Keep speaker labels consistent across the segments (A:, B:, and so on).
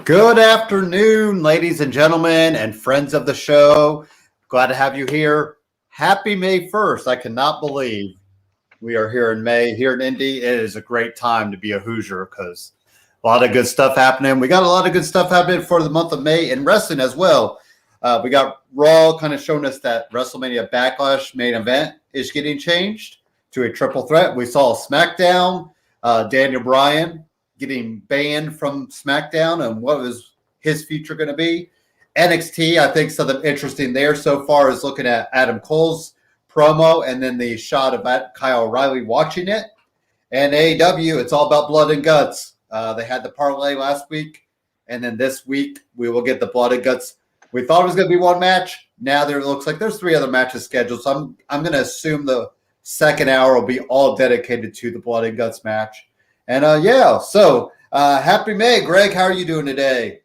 A: Good afternoon, ladies and gentlemen, and friends of the show. Glad to have you here. Happy May 1st. I cannot believe we are here in May, here in Indy. It is a great time to be a Hoosier because a lot of good stuff happening. We got a lot of good stuff happening for the month of May in wrestling as well. We got Raw kind of showing us that WrestleMania Backlash main event is getting changed to a triple threat. We saw Smackdown, Daniel Bryan getting banned from Smackdown and what was his future going to be. NXT, I think something interesting there so far is looking at Adam Cole's promo and then the shot of Kyle O'Reilly watching it. And AEW, it's all about blood and guts. They had the parlay last week, and then this week we will get the blood and guts. We thought it was going to be one match. Now there looks like there's 3 other matches scheduled. So I'm going to assume the second hour will be all dedicated to the blood and guts match. And so happy May. Greg, how are you doing today?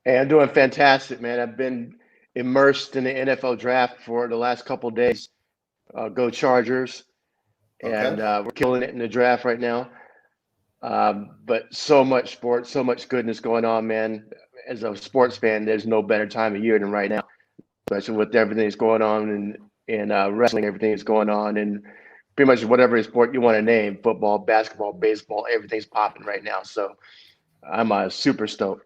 B: Hey, I'm doing fantastic, man. I've been immersed in the NFL draft for the last couple of days. Go Chargers.
A: Okay.
B: And we're killing it in the draft right now. But so much sports, so much goodness going on, man. As a sports fan, there's no better time of year than right now, especially with everything that's going on in wrestling, everything that's going on, and pretty much whatever sport you want to name, football, basketball, baseball, everything's popping right now. So I'm super stoked.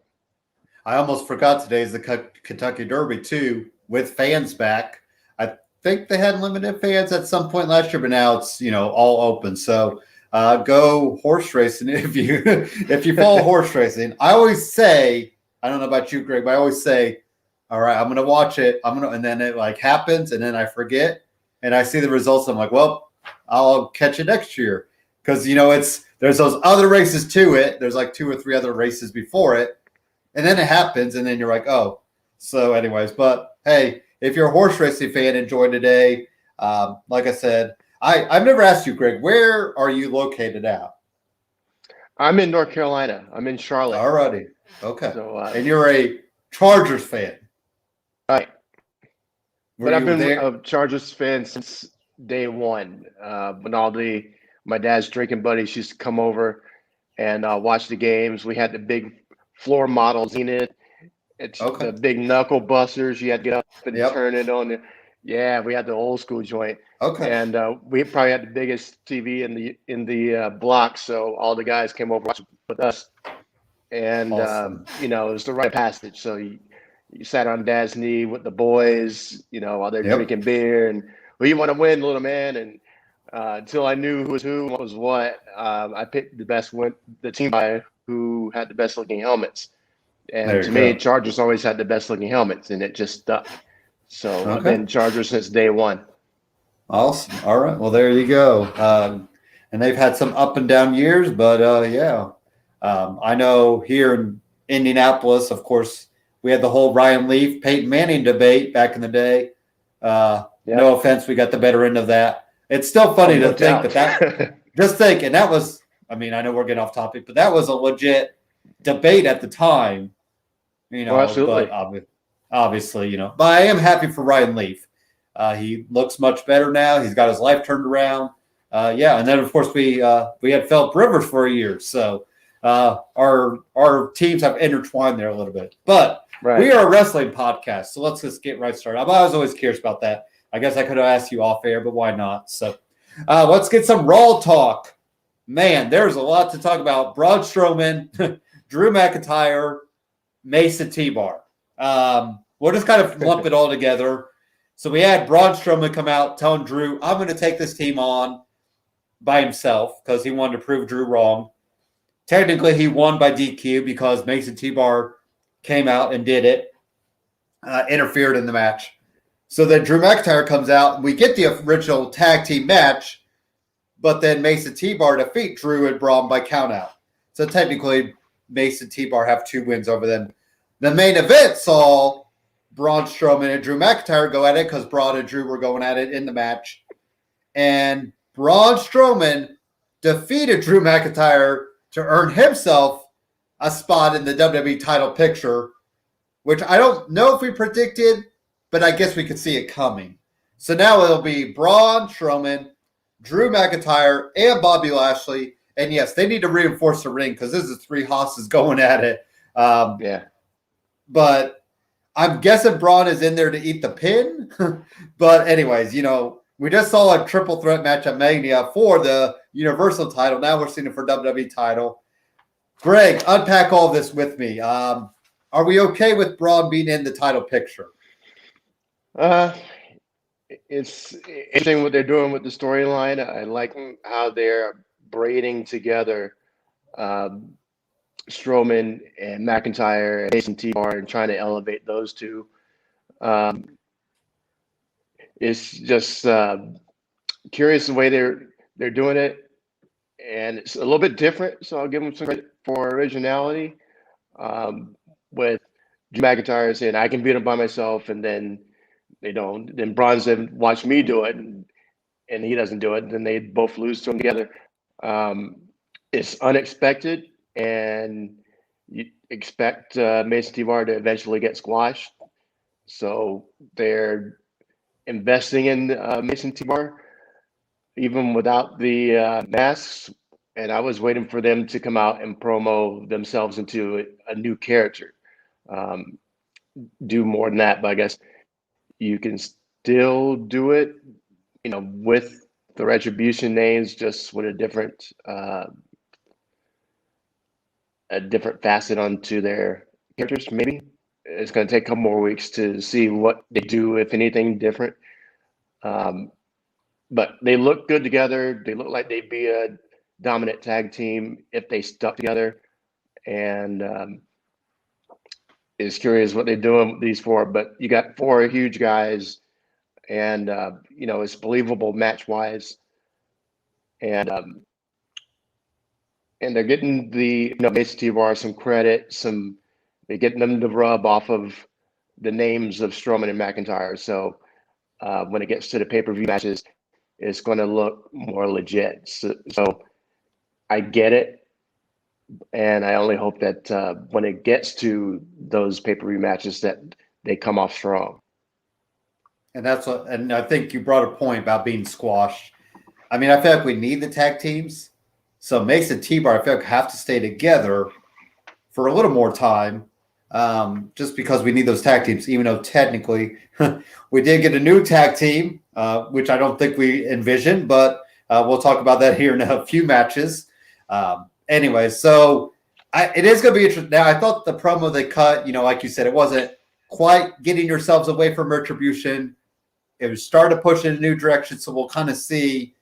A: I almost forgot today is the Kentucky Derby, too, with fans back. I think they had limited fans at some point last year, but now it's, all open. So go horse racing if you follow horse racing. I always say, I don't know about you, Greg, but I always say, all right, I'm going to watch it. And then it happens, and then I forget, and I see the results. I'm like, well, I'll catch it next year because there's those other races to it. There's like 2 or 3 other races before it, and then it happens, and then you're like, oh. So, anyways, but hey, if you're a horse racing fan, enjoy today. Like I said, I've never asked you, Greg, where are you located at?
B: I'm in North Carolina. I'm in Charlotte.
A: Alrighty, okay.
B: So,
A: and you're a Chargers fan,
B: right? But I've been
A: there?
B: a Chargers fan since day one. When my dad's drinking buddies used to come over and watch the games. We had the big floor models in it. It's
A: Okay.
B: the big knuckle busters. You had to get up and
A: Yep.
B: turn it on. Yeah, we had the old school joint.
A: Okay.
B: And we probably had the biggest TV in the block, so all the guys came over to watch with us. And
A: Awesome.
B: it was the rite of passage. So you sat on Dad's knee with the boys, while they're
A: Yep.
B: drinking beer, and you want to win, little man. And until I knew who was who, what was what, I picked the team guy who had the best looking helmets. And to me, Chargers always had the best looking helmets, and it just stuck. So I've been Chargers since day one.
A: Awesome. All right. Well, there you go. And they've had some up and down years, but I know here in Indianapolis, of course, we had the whole Ryan Leaf, Peyton Manning debate back in the day. No offense, we got the better end of that. It's still funny to think that just think, and that was, I know we're getting off topic, but that was a legit debate at the time.
B: Absolutely.
A: But obviously, but I am happy for Ryan Leaf. He looks much better now. He's got his life turned around. And then of course we had Philip Rivers for a year, so our teams have intertwined there a little bit. But we are a wrestling podcast, so let's just get right started. I was always curious about that. I guess I could have asked you off air, but why not? So let's get some Raw talk. Man, there's a lot to talk about. Braun Strowman, Drew McIntyre, Mason T-Bar. We'll just kind of lump it all together. So we had Braun Strowman come out telling Drew, I'm going to take this team on by himself because he wanted to prove Drew wrong. Technically, he won by DQ because Mason T-Bar came out and did it, interfered in the match. So then Drew McIntyre comes out, and we get the original tag team match, but then Mason T-Bar defeat Drew and Braun by countout. So technically, Mason T-Bar have 2 wins over them. The main event saw Braun Strowman and Drew McIntyre go at it because Braun and Drew were going at it in the match. And Braun Strowman defeated Drew McIntyre to earn himself a spot in the WWE title picture, which I don't know if we predicted, but I guess we could see it coming. So now it'll be Braun Strowman, Drew McIntyre, and Bobby Lashley. And yes, they need to reinforce the ring because this is 3 hosses going at it.
B: Yeah.
A: But I'm guessing Braun is in there to eat the pin. But anyways, we just saw a triple threat match at Mania for the Universal title. Now we're seeing it for WWE title. Greg, unpack all this with me. Are we okay with Braun being in the title picture?
B: It's interesting what they're doing with the storyline. I like how they're braiding together Strowman and McIntyre and Mason T-Bar and trying to elevate those two. It's just curious the way they're doing it, and it's a little bit different. So I'll give them some credit for originality. With Drew McIntyre saying I can beat him by myself, and then they don't. Then Braun said, "Watch me do it," and he doesn't do it. Then they both lose to him together. It's unexpected, and you expect Mason T-Bar to eventually get squashed. So they're investing in Mason T-Bar even without the masks. And I was waiting for them to come out and promo themselves into a new character. Do more than that, but I guess you can still do it, with the Retribution names, just with a different facet onto their characters. Maybe it's going to take a couple more weeks to see what they do, if anything different. But they look good together. They look like they'd be a dominant tag team if they stuck together. And it's curious what they're doing with these four. But you got four huge guys, and it's believable match-wise. And they're getting the Mason T-Bar some credit. They're getting them to rub off of the names of Strowman and McIntyre. So when it gets to the pay-per-view matches, it's going to look more legit. So I get it, and I only hope that when it gets to those pay-per-view matches, that they come off strong.
A: And and I think you brought a point about being squashed. I mean, I feel like we need the tag teams. So Mason T-Bar, I feel like, have to stay together for a little more time, just because we need those tag teams, even though technically we did get a new tag team, which I don't think we envisioned, but we'll talk about that here in a few matches. Anyway, so it is going to be interesting. Now, I thought the promo they cut, like you said, it wasn't quite getting yourselves away from Retribution. It was starting to push in a new direction, so we'll kind of see.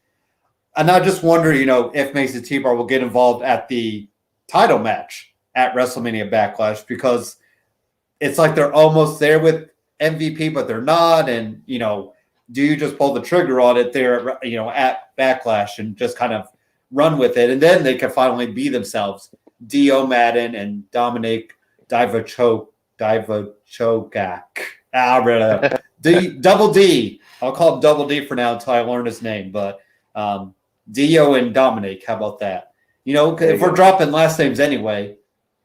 A: And I just wonder, if Mason T-Bar will get involved at the title match at WrestleMania Backlash, because it's like they're almost there with MVP, but they're not. And, do you just pull the trigger on it there, at Backlash and just kind of run with it? And then they can finally be themselves. Dio Madden and Dominic Divochakak. Double D. I'll call him Double D for now until I learn his name. But Dio and Dominic, how about that? If we're dropping last names anyway,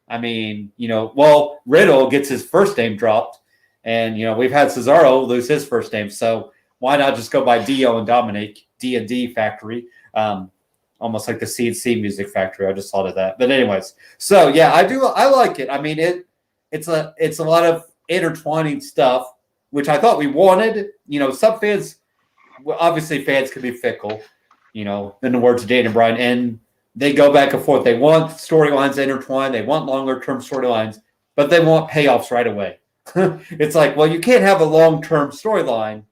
A: I mean, Riddle gets his first name dropped, and we've had Cesaro lose his first name, so why not just go by Dio and Dominic, D&D Factory, almost like the CNC Music Factory. I just thought of that. But anyways, so yeah, I like it. I mean, it's a lot of intertwining stuff, which I thought we wanted. Some fans, obviously fans can be fickle, in the words of Daniel Bryan, and they go back and forth. They want storylines intertwined. They want longer-term storylines, but they want payoffs right away. It's like, well, you can't have a long-term storyline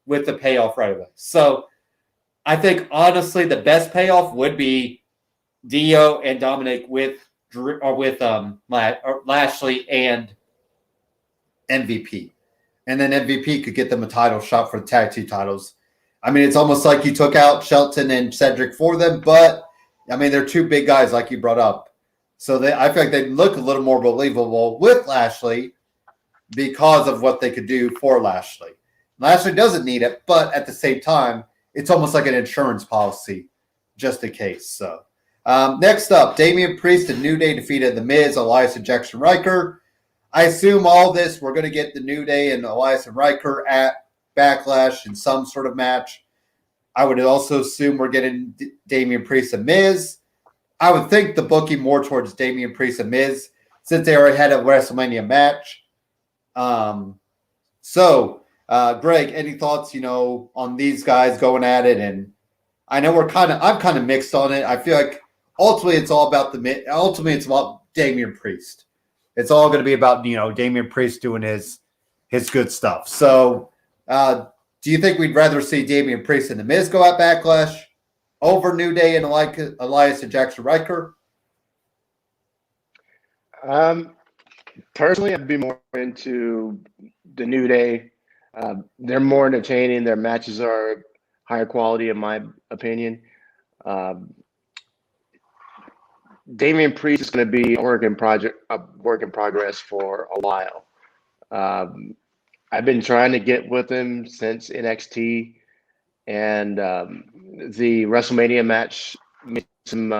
A: with the payoff right away. So I think, honestly, the best payoff would be Dio and Dominic with Lashley and MVP. And then MVP could get them a title shot for the tag team titles. I mean, it's almost like you took out Shelton and Cedric for them, but I mean, they're two big guys like you brought up. So I feel like they look a little more believable with Lashley because of what they could do for Lashley. Lashley doesn't need it, but at the same time, it's almost like an insurance policy just in case. So next up, Damian Priest and New Day defeated The Miz, Elias, and Jackson Riker. I assume all this, we're going to get the New Day and Elias and Riker at Backlash in some sort of match. I would also assume we're getting Damian Priest and Miz. I would think the booking more towards Damian Priest and Miz, since they already had a WrestleMania match. Greg, any thoughts, on these guys going at it? And I know I'm kind of mixed on it. I feel like ultimately it's about Damian Priest. It's all going to be about, Damian Priest doing his good stuff. So, do you think we'd rather see Damian Priest and The Miz go at Backlash over New Day and Elias and Jackson Riker?
B: Personally, I'd be more into the New Day. They're more entertaining. Their matches are higher quality, in my opinion. Damian Priest is going to be a work in progress for a while. I've been trying to get with him since NXT, and the WrestleMania match made some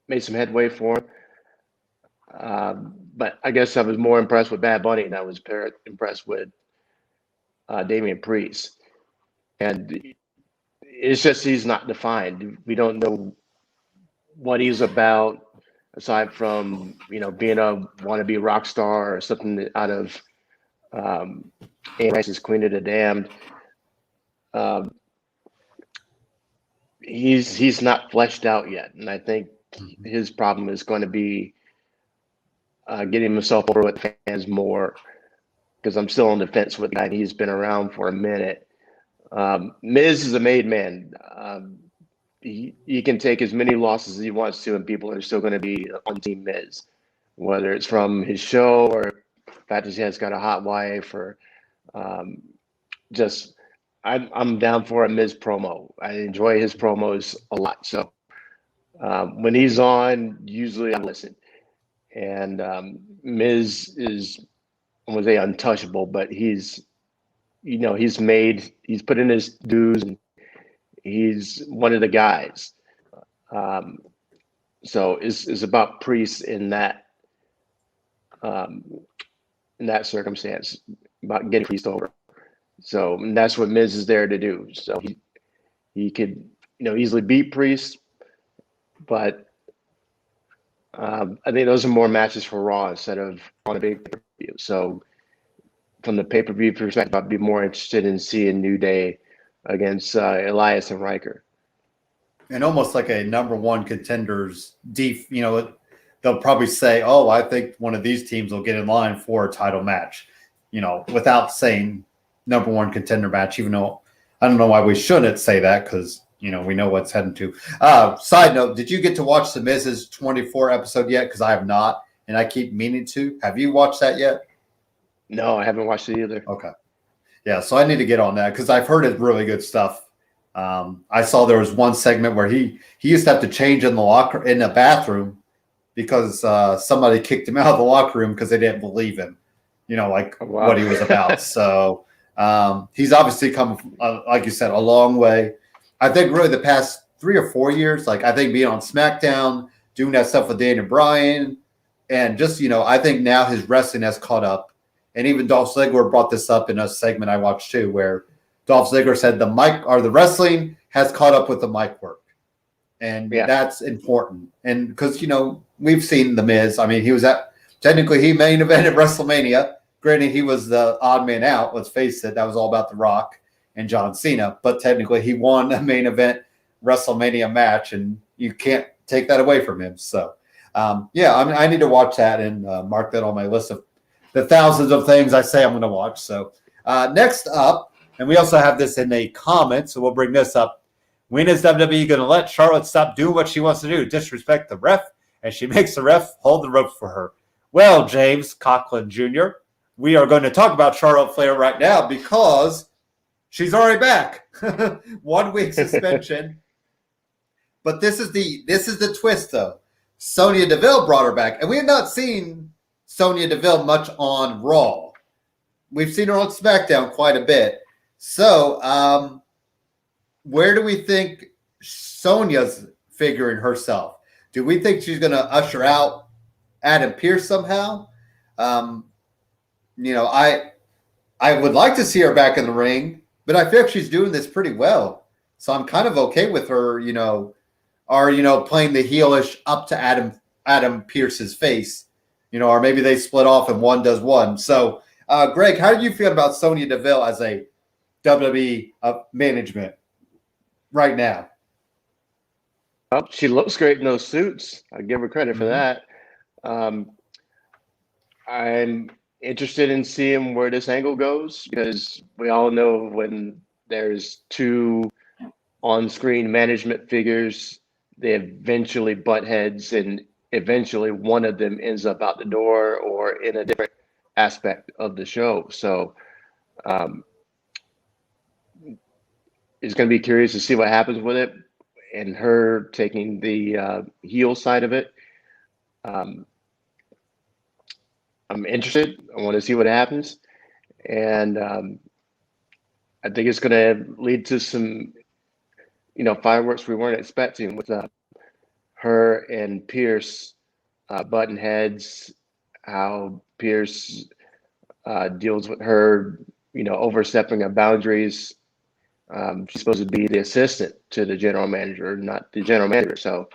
B: headway for him. But I guess I was more impressed with Bad Bunny than I was impressed with Damian Priest. And it's just he's not defined. We don't know what he's about, aside from being a wannabe rock star or something out of Anne Rice's Queen of the Damned. He's not fleshed out yet, and I think his problem is going to be getting himself over with fans more, because I'm still on the fence with the guy. He's been around for a minute. Miz is a made man. He can take as many losses as he wants to, and people are still going to be on Team Miz, whether it's from his show or the fact that he has got a hot wife, or just I'm down for a Miz promo. I enjoy his promos a lot. So when he's on, usually I listen. And Miz is, I won't say untouchable, but he's put in his dues, and he's one of the guys. So it's about Priest in that circumstance, about getting Priest over. So that's what Miz is there to do. So he could easily beat Priest, but I think those are more matches for Raw instead of on a big pay-per-view. So from the pay-per-view perspective, I'd be more interested in seeing New Day against Elias and Riker.
A: And almost like a number one contenders they'll probably say, oh, I think one of these teams will get in line for a title match, without saying number one contender match, even though I don't know why we shouldn't say that, because we know what's heading to. Side note, did you get to watch The Miz's 24 episode yet? Because I have not, and I keep meaning to. Have you watched that yet?
B: No, I haven't watched it either.
A: Okay. Yeah, so I need to get on that, because I've heard it's really good stuff. I saw there was one segment where he used to have to change in the bathroom because somebody kicked him out of the locker room because they didn't believe him, what he was about. So he's obviously come, like you said, a long way. I think really the past 3 or 4 years, I think being on Smackdown, doing that stuff with Daniel Bryan, and just, I think now his wrestling has caught up. And even Dolph Ziggler brought this up in a segment I watched too, where Dolph Ziggler said the wrestling has caught up with the mic work. And that's important. And because, we've seen The Miz. I mean, he main evented WrestleMania. Granted, he was the odd man out. Let's face it. That was all about The Rock and John Cena. But technically, he won a main event WrestleMania match, and you can't take that away from him. So, I need to watch that and mark that on my list of the thousands of things I say I'm going to watch. So, next up, and we also have this in a comment, so we'll bring this up. When is WWE going to let Charlotte stop doing what she wants to do, disrespect the ref, and she makes the ref hold the rope for her? Well, James Coughlin Jr., we are going to talk about Charlotte Flair right now because she's already back. 1 week suspension. But this is the twist, though. Sonya Deville brought her back, and we have not seen Sonya Deville much on Raw. We've seen her on SmackDown quite a bit. So, where do we think Sonya's figuring herself? Do we think she's going to usher out Adam Pearce somehow? I would like to see her back in the ring, but I feel like she's doing this pretty well. So I'm kind of okay with her, playing the heelish up to Adam Pearce's face or maybe they split off and one does one. So, Greg, how do you feel about Sonya Deville as a WWE management right now?
B: Well, she looks great in those suits. I give her credit for that. I'm interested in seeing where this angle goes, because we all know when there's two on-screen management figures, they eventually butt heads, and eventually one of them ends up out the door or in a different aspect of the show. So it's going to be curious to see what happens with it, and her taking the heel side of it. I'm interested. I want to see what happens. And I think it's going to lead to some, fireworks we weren't expecting, with her and Pierce button heads, how Pierce deals with her, overstepping of boundaries. She's supposed to be the assistant to the general manager, not the general manager. So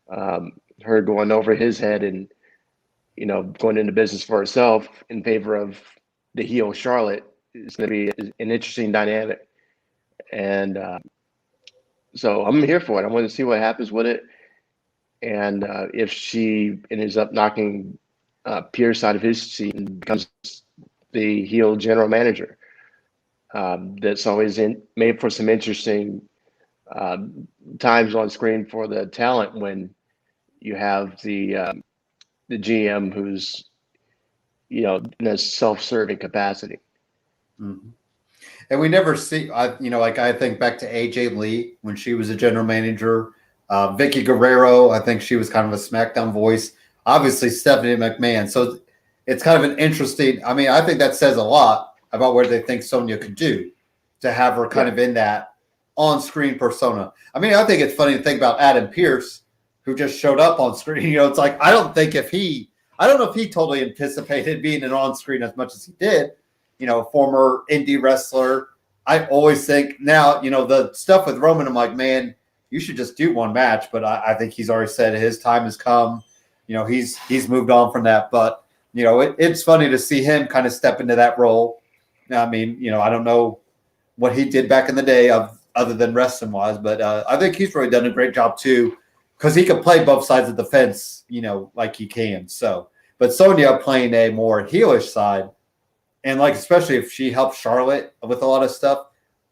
B: her going over his head and, going into business for herself in favor of the heel Charlotte is going to be an interesting dynamic. And so I'm here for it. I want to see what happens with it. And if she ends up knocking Pierce out of his seat and becomes the heel general manager, that's always made for some interesting times on screen for the talent, when you have the GM who's, in a self-serving capacity.
A: Mm-hmm. And we never see, I think back to AJ Lee when she was a general manager, Vicky Guerrero, I think she was kind of a SmackDown voice, obviously Stephanie McMahon. So it's kind of an interesting, I think that says a lot about what they think Sonya could do to have her kind of in that on-screen persona. I think it's funny to think about Adam Pearce, who just showed up on screen. It's like, I don't know if he totally anticipated being an on-screen as much as he did. Former indie wrestler. I always think now, the stuff with Roman, I'm like, man, you should just do one match. But I think he's already said his time has come. He's moved on from that. But, it's funny to see him kind of step into that role. I don't know what he did back in the day other than wrestling wise, but I think he's really done a great job too, because he can play both sides of the fence, like he can. So, but Sonya playing a more heelish side, and especially if she helps Charlotte with a lot of stuff,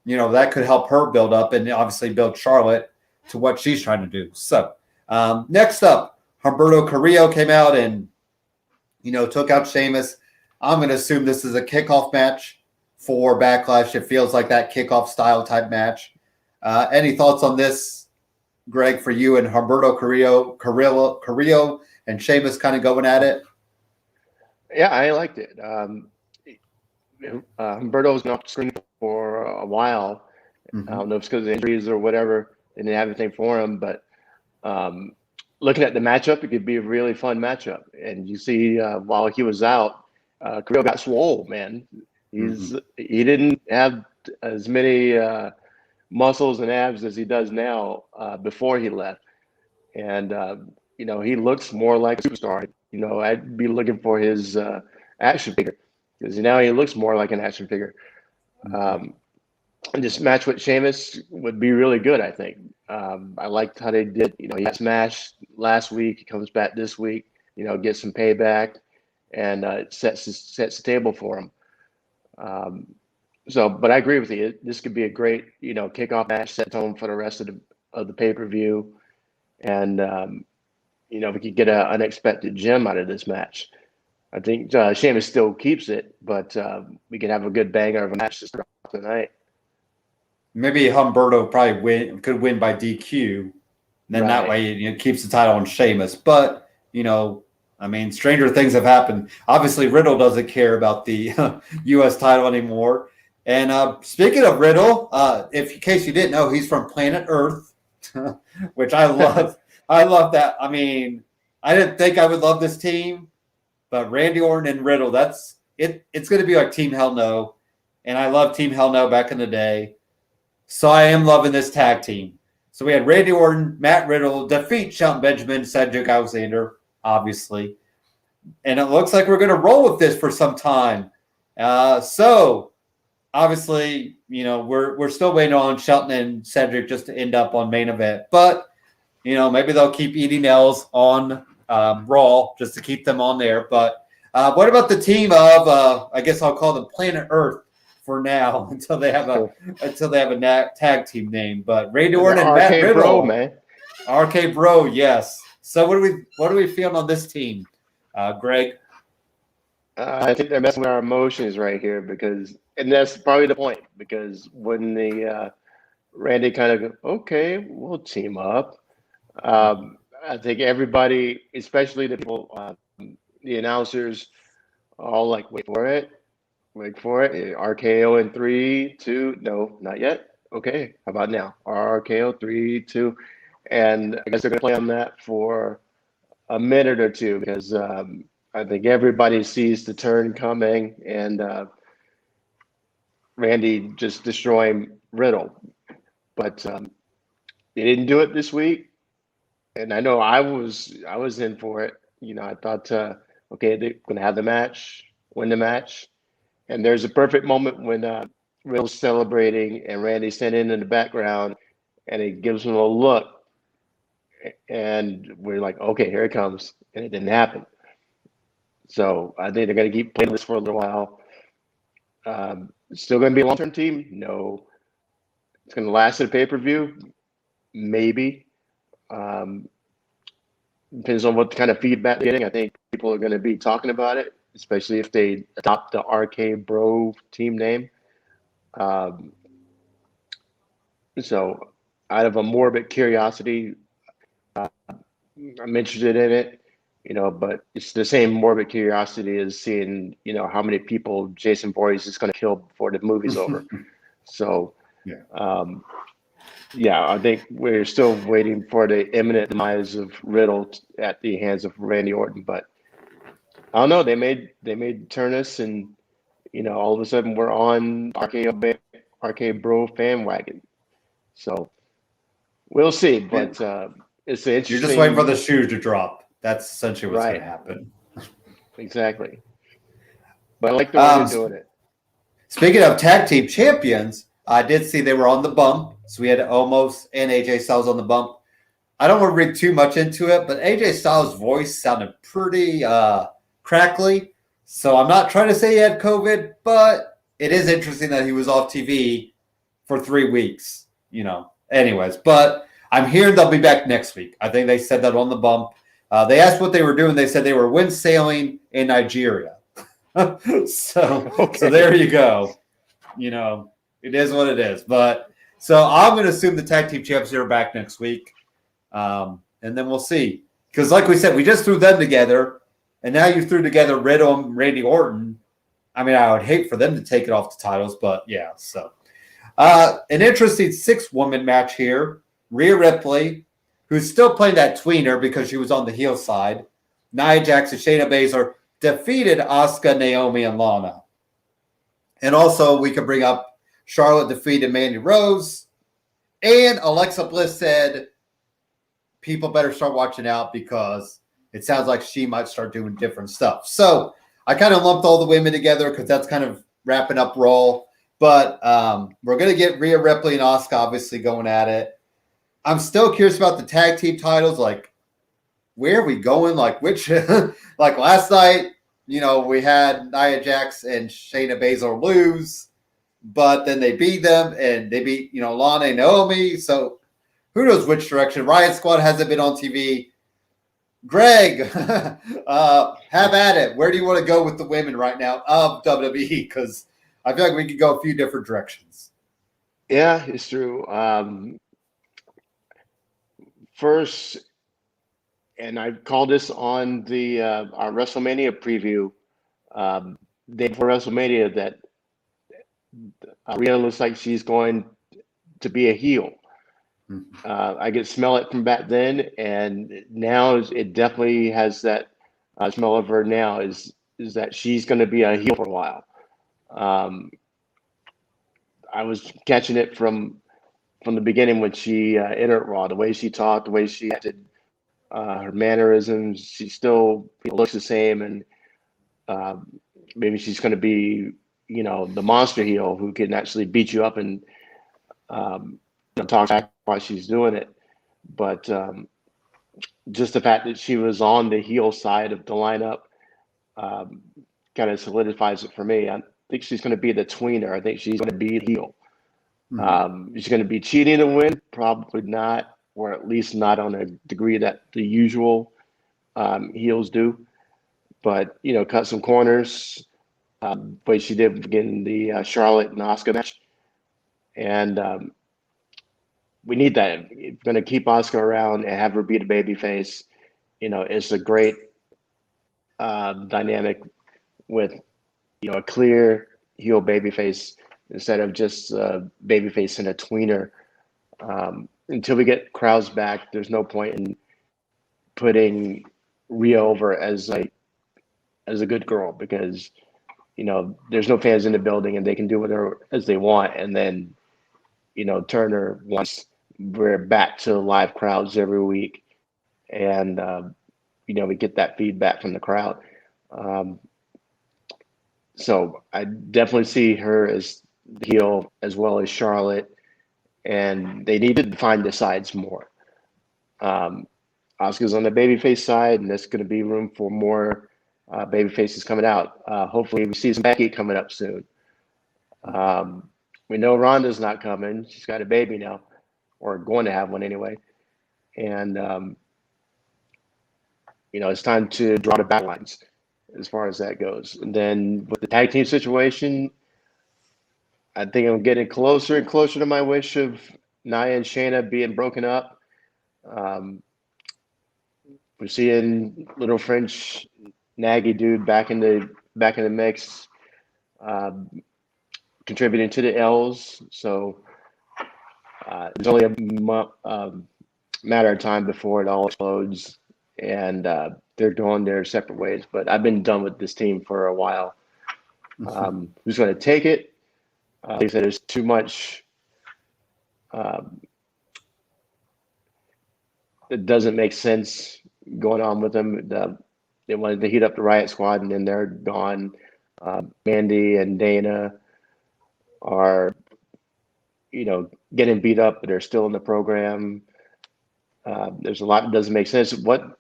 A: that could help her build up and obviously build Charlotte to what she's trying to do. So next up, Humberto Carrillo came out and, took out Sheamus. I'm going to assume this is a kickoff match for Backlash. It feels like that kickoff style type match. Any thoughts on this, Greg, for you and Humberto Carrillo and Sheamus kind of going at it?
B: Yeah, I liked it. Humberto's been off the screen for a while. Mm-hmm. I don't know if it's because of injuries or whatever. They didn't have anything for him, but looking at the matchup, it could be a really fun matchup. And you see, while he was out, Carrillo got swole, man. He didn't have as many muscles and abs as he does now before he left. And, he looks more like a superstar. I'd be looking for his action figure, because now he looks more like an action figure. And this match with Sheamus would be really good, I think. I liked how they did. He got smashed last week. He comes back this week, gets some payback, and it sets the table for him. But I agree with you. This could be a great, kickoff match, set tone for the rest of the pay-per-view. And, we could get an unexpected gem out of this match. I think Sheamus still keeps it, but we could have a good banger of a match to start off tonight.
A: Maybe Humberto probably could win by DQ. Then that way it keeps the title on Sheamus. But, stranger things have happened. Obviously, Riddle doesn't care about the U.S. title anymore. And speaking of Riddle, in case you didn't know, he's from planet Earth, which I love. I love that. I didn't think I would love this team, but Randy Orton and Riddle, that's it. It's going to be like Team Hell No. And I love Team Hell No back in the day. So I am loving this tag team. So we had Randy Orton, Matt Riddle defeat Shelton Benjamin, Cedric Alexander, obviously. and it looks like we're going to roll with this for some time. So obviously, we're still waiting on Shelton and Cedric just to end up on main event, but maybe they'll keep eating L's on Raw just to keep them on there. But what about the team of I guess I'll call them Planet Earth for now until they have a tag team name. But Randy Orton and Matt Riddle,
B: Bro, man.
A: RK Bro, yes. So what are we feeling on this team, Greg?
B: I think they're messing with our emotions right here and that's probably the point, because when the Randy kind of go, okay, we'll team up. I think everybody, especially the people, the announcers, all like, wait for it. RKO in 3, 2, no, not yet. Okay, how about now? RKO 3, 2, and I guess they're gonna play on that for a minute or two, because I think everybody sees the turn coming, and Randy just destroying Riddle. But they didn't do it this week, and I know I was in for it. I thought, okay, they're gonna have the match, win the match, and there's a perfect moment when Riddle's celebrating and Randy's standing in the background, and he gives him a look, and we're like, okay, here it comes, and it didn't happen. So I think they're going to keep playing this for a little while. Still going to be a long-term team? No. It's going to last at a pay-per-view? Maybe. Depends on what kind of feedback they're getting. I think people are going to be talking about it, especially if they adopt the RK Bro team name. So out of a morbid curiosity, I'm interested in it. But it's the same morbid curiosity as seeing, how many people Jason Voorhees is going to kill before the movie's over. So, I think we're still waiting for the imminent demise of Riddle at the hands of Randy Orton. But I don't know. They made turn us, and all of a sudden we're on RK Bro fan wagon. So we'll see. But it's interesting.
A: You're just waiting for the shoe to drop. That's essentially what's going to happen.
B: Exactly. But I like the way they're doing it.
A: Speaking of tag team champions, I did see they were on the bump. So we had Omos and AJ Styles on the bump. I don't want to read too much into it, but AJ Styles' voice sounded pretty crackly. So I'm not trying to say he had COVID, but it is interesting that he was off TV for 3 weeks. Anyways, but I'm hearing they'll be back next week. I think they said that on the bump. They asked what they were doing. They said they were wind sailing in Nigeria. So there you go. It is what it is. But so I'm going to assume the tag team champs are back next week. And then we'll see. Because like we said, we just threw them together. And now you threw together Riddle and Randy Orton. I mean, I would hate for them to take it off the titles. But yeah, so. An interesting 6-woman match here. Rhea Ripley, who's still playing that tweener because she was on the heel side. Nia Jax and Shayna Baszler defeated Asuka, Naomi, and Lana. And also, we could bring up Charlotte defeated Mandy Rose. And Alexa Bliss said, people better start watching out because it sounds like she might start doing different stuff. So I kind of lumped all the women together because that's kind of wrapping up Raw. But we're going to get Rhea Ripley and Asuka obviously going at it. I'm still curious about the tag team titles. Like, where are we going? Like, which, like last night, we had Nia Jax and Shayna Baszler lose, but then they beat them and they beat, Lana and Naomi. So who knows which direction? Riot Squad hasn't been on TV. Greg, have at it. Where do you want to go with the women right now of WWE? Because I feel like we could go a few different directions.
B: Yeah, it's true. First, and I called this on the our WrestleMania preview day before WrestleMania, that Rhea looks like she's going to be a heel. I could smell it from back then, and now it definitely has that smell of her now. Is that she's going to be a heel for a while? I was catching it from the beginning when she entered Raw, the way she talked, the way she acted. her mannerisms. She still looks the same, and maybe she's going to be, the monster heel who can actually beat you up and talk back while she's doing it. But just the fact that she was on the heel side of the lineup kind of solidifies it for me. I think she's going to be the tweener. I think she's going to be the heel. She's going to be cheating to win, probably not, or at least not on a degree that the usual heels do. But cut some corners, but she did in the Charlotte and Asuka match, and we need that. If you're going to keep Asuka around and have her beat a babyface, it's a great dynamic with a clear heel babyface instead of just babyface and a tweener. Until we get crowds back, there's no point in putting Rhea over as a good girl, because there's no fans in the building and they can do whatever as they want, and then Turner, once we're back to live crowds every week, and we get that feedback from the crowd. So I definitely see her as the heel as well as Charlotte, and they need to define the sides more. Asuka's on the babyface side, and there's going to be room for more baby faces coming out. Hopefully we see some Becky coming up soon. We know Ronda's not coming. She's got a baby now, or going to have one anyway. And, it's time to draw the battle lines as far as that goes. And then with the tag team situation, I think I'm getting closer and closer to my wish of Nia and Shayna being broken up. We're seeing little French naggy dude back in the mix, contributing to the L's. So it's only a matter of time before it all explodes, and they're going their separate ways. But I've been done with this team for a while. Who's going to take it? I think that there's too much. It doesn't make sense going on with them. They wanted to heat up the Riot Squad, and then they're gone. Mandy and Dana are, getting beat up, but they're still in the program. There's a lot that doesn't make sense. What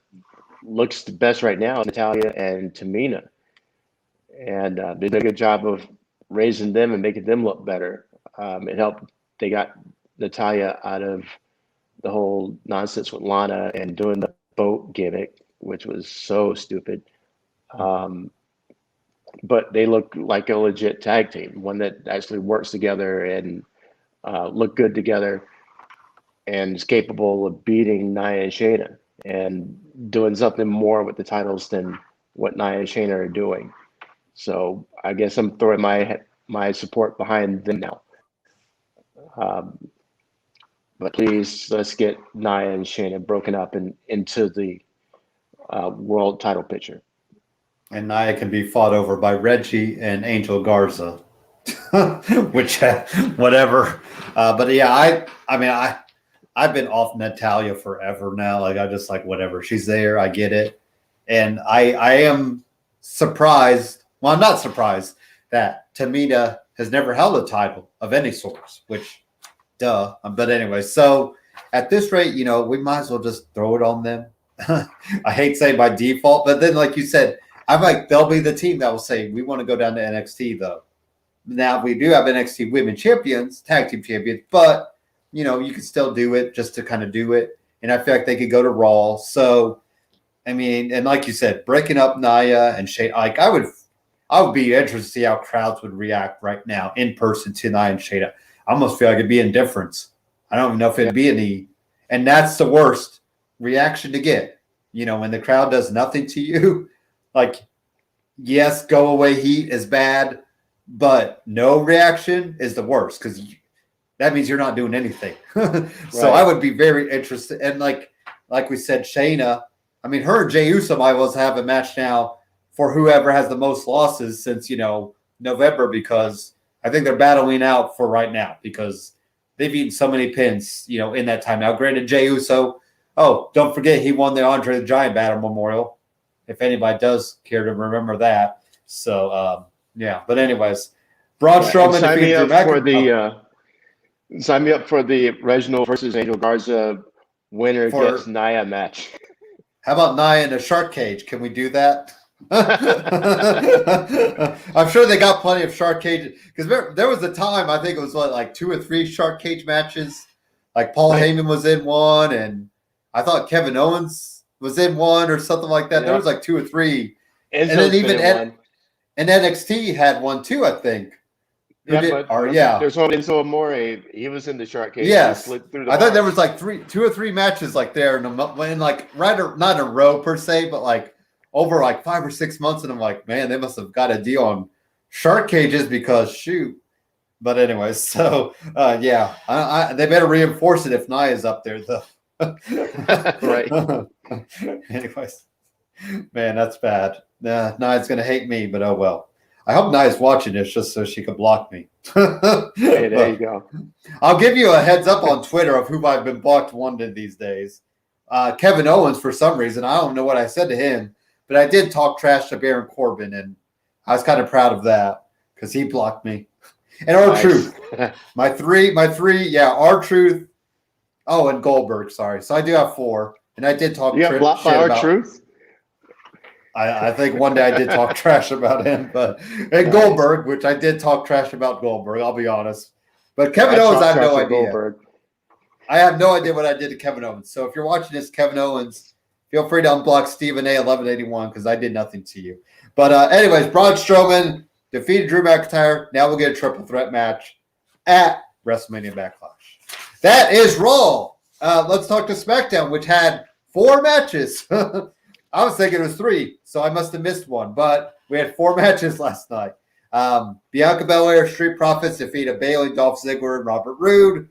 B: looks the best right now is Natalya and Tamina. And they did a good job of raising them and making them look better. It helped. They got Natalya out of the whole nonsense with Lana and doing the boat gimmick, which was so stupid. But they look like a legit tag team, one that actually works together and look good together and is capable of beating Nia and Shayna and doing something more with the titles than what Nia and Shayna are doing. So I guess I'm throwing my support behind them now. But please, let's get Nia and Shayna broken up and into the world title picture.
A: And Nia can be fought over by Reggie and Angel Garza, which whatever. But yeah, I've been off Natalya forever now. Like I just whatever. She's there. I get it. And I am surprised. Well, I'm not surprised that Tamina has never held a title of any sort, which duh. But anyway, so at this rate, we might as well just throw it on them. I hate saying by default, but then like you said, I'm like, they'll be the team that will say, we want to go down to NXT though. Now we do have NXT women champions, tag team champions, but you can still do it just to kind of do it. And I feel like they could go to Raw. So, I mean, and like you said, breaking up Nia and Shayna, like I would be interested to see how crowds would react right now in person to Nia and Shayna. I almost feel like it'd be indifference. I don't even know if it'd be any, and that's the worst reaction to get. When the crowd does nothing to you, like, yes, go away heat is bad, but no reaction is the worst because that means you're not doing anything. So I would be very interested. And like we said, Shayna, I mean, her and Jey Uso might well have a match now for whoever has the most losses since, November, because I think they're battling out for right now because they've eaten so many pins, in that time. Now, granted, Jey Uso Oh, don't forget he won the Andre the Giant Battle Memorial. If anybody does care to remember that. So yeah. But anyways, Braun Strowman defeated Drew McIntyre.
B: Sign me up for the Reginald versus Angel Garza winner gets Nia match.
A: How about Nia in a shark cage? Can we do that? I'm sure they got plenty of shark cages because there was a time I think it was like 2 or 3 shark cage matches. Like Paul Heyman was in one, and I thought Kevin Owens was in one or something like that. Yeah. There was like 2 or 3, and then even and NXT had one too, I think.
B: There's one Enzo Amore. He was in the shark cage.
A: Yes, I thought there was like 2 or 3 matches like there, in like not a row per se, but like over like 5 or 6 months, and I'm like, man, they must have got a deal on shark cages because shoot. But anyways, so yeah, they better reinforce it if Nia's up there though.
B: Right.
A: Anyways, man, that's bad. Nia's gonna hate me, but oh well. I hope Nia's watching this just so she could block me.
B: Hey, there you go.
A: I'll give you a heads up on Twitter of who I've been blocked one of these days. Kevin Owens, for some reason, I don't know what I said to him, but I did talk trash to Baron Corbin, and I was kind of proud of that because he blocked me. And R-Truth, my three, yeah, R-Truth. Oh, and Goldberg, sorry. So I do have 4, and I did talk.
B: You got blocked by R-Truth?
A: I think one day I did talk trash about him, and Goldberg, which I did talk trash about Goldberg, I'll be honest. But Kevin Owens, I have no idea. Goldberg. I have no idea what I did to Kevin Owens. So if you're watching this, Kevin Owens, feel free to unblock Stephen A. 1181 because I did nothing to you. But anyways, Braun Strowman defeated Drew McIntyre. Now we'll get a triple threat match at WrestleMania Backlash. That is Raw. Let's talk to Smackdown, which had 4 matches. I was thinking it was 3, so I must have missed one. But we had 4 matches last night. Bianca Belair, Street Profits defeated Bayley, Dolph Ziggler, and Robert Roode.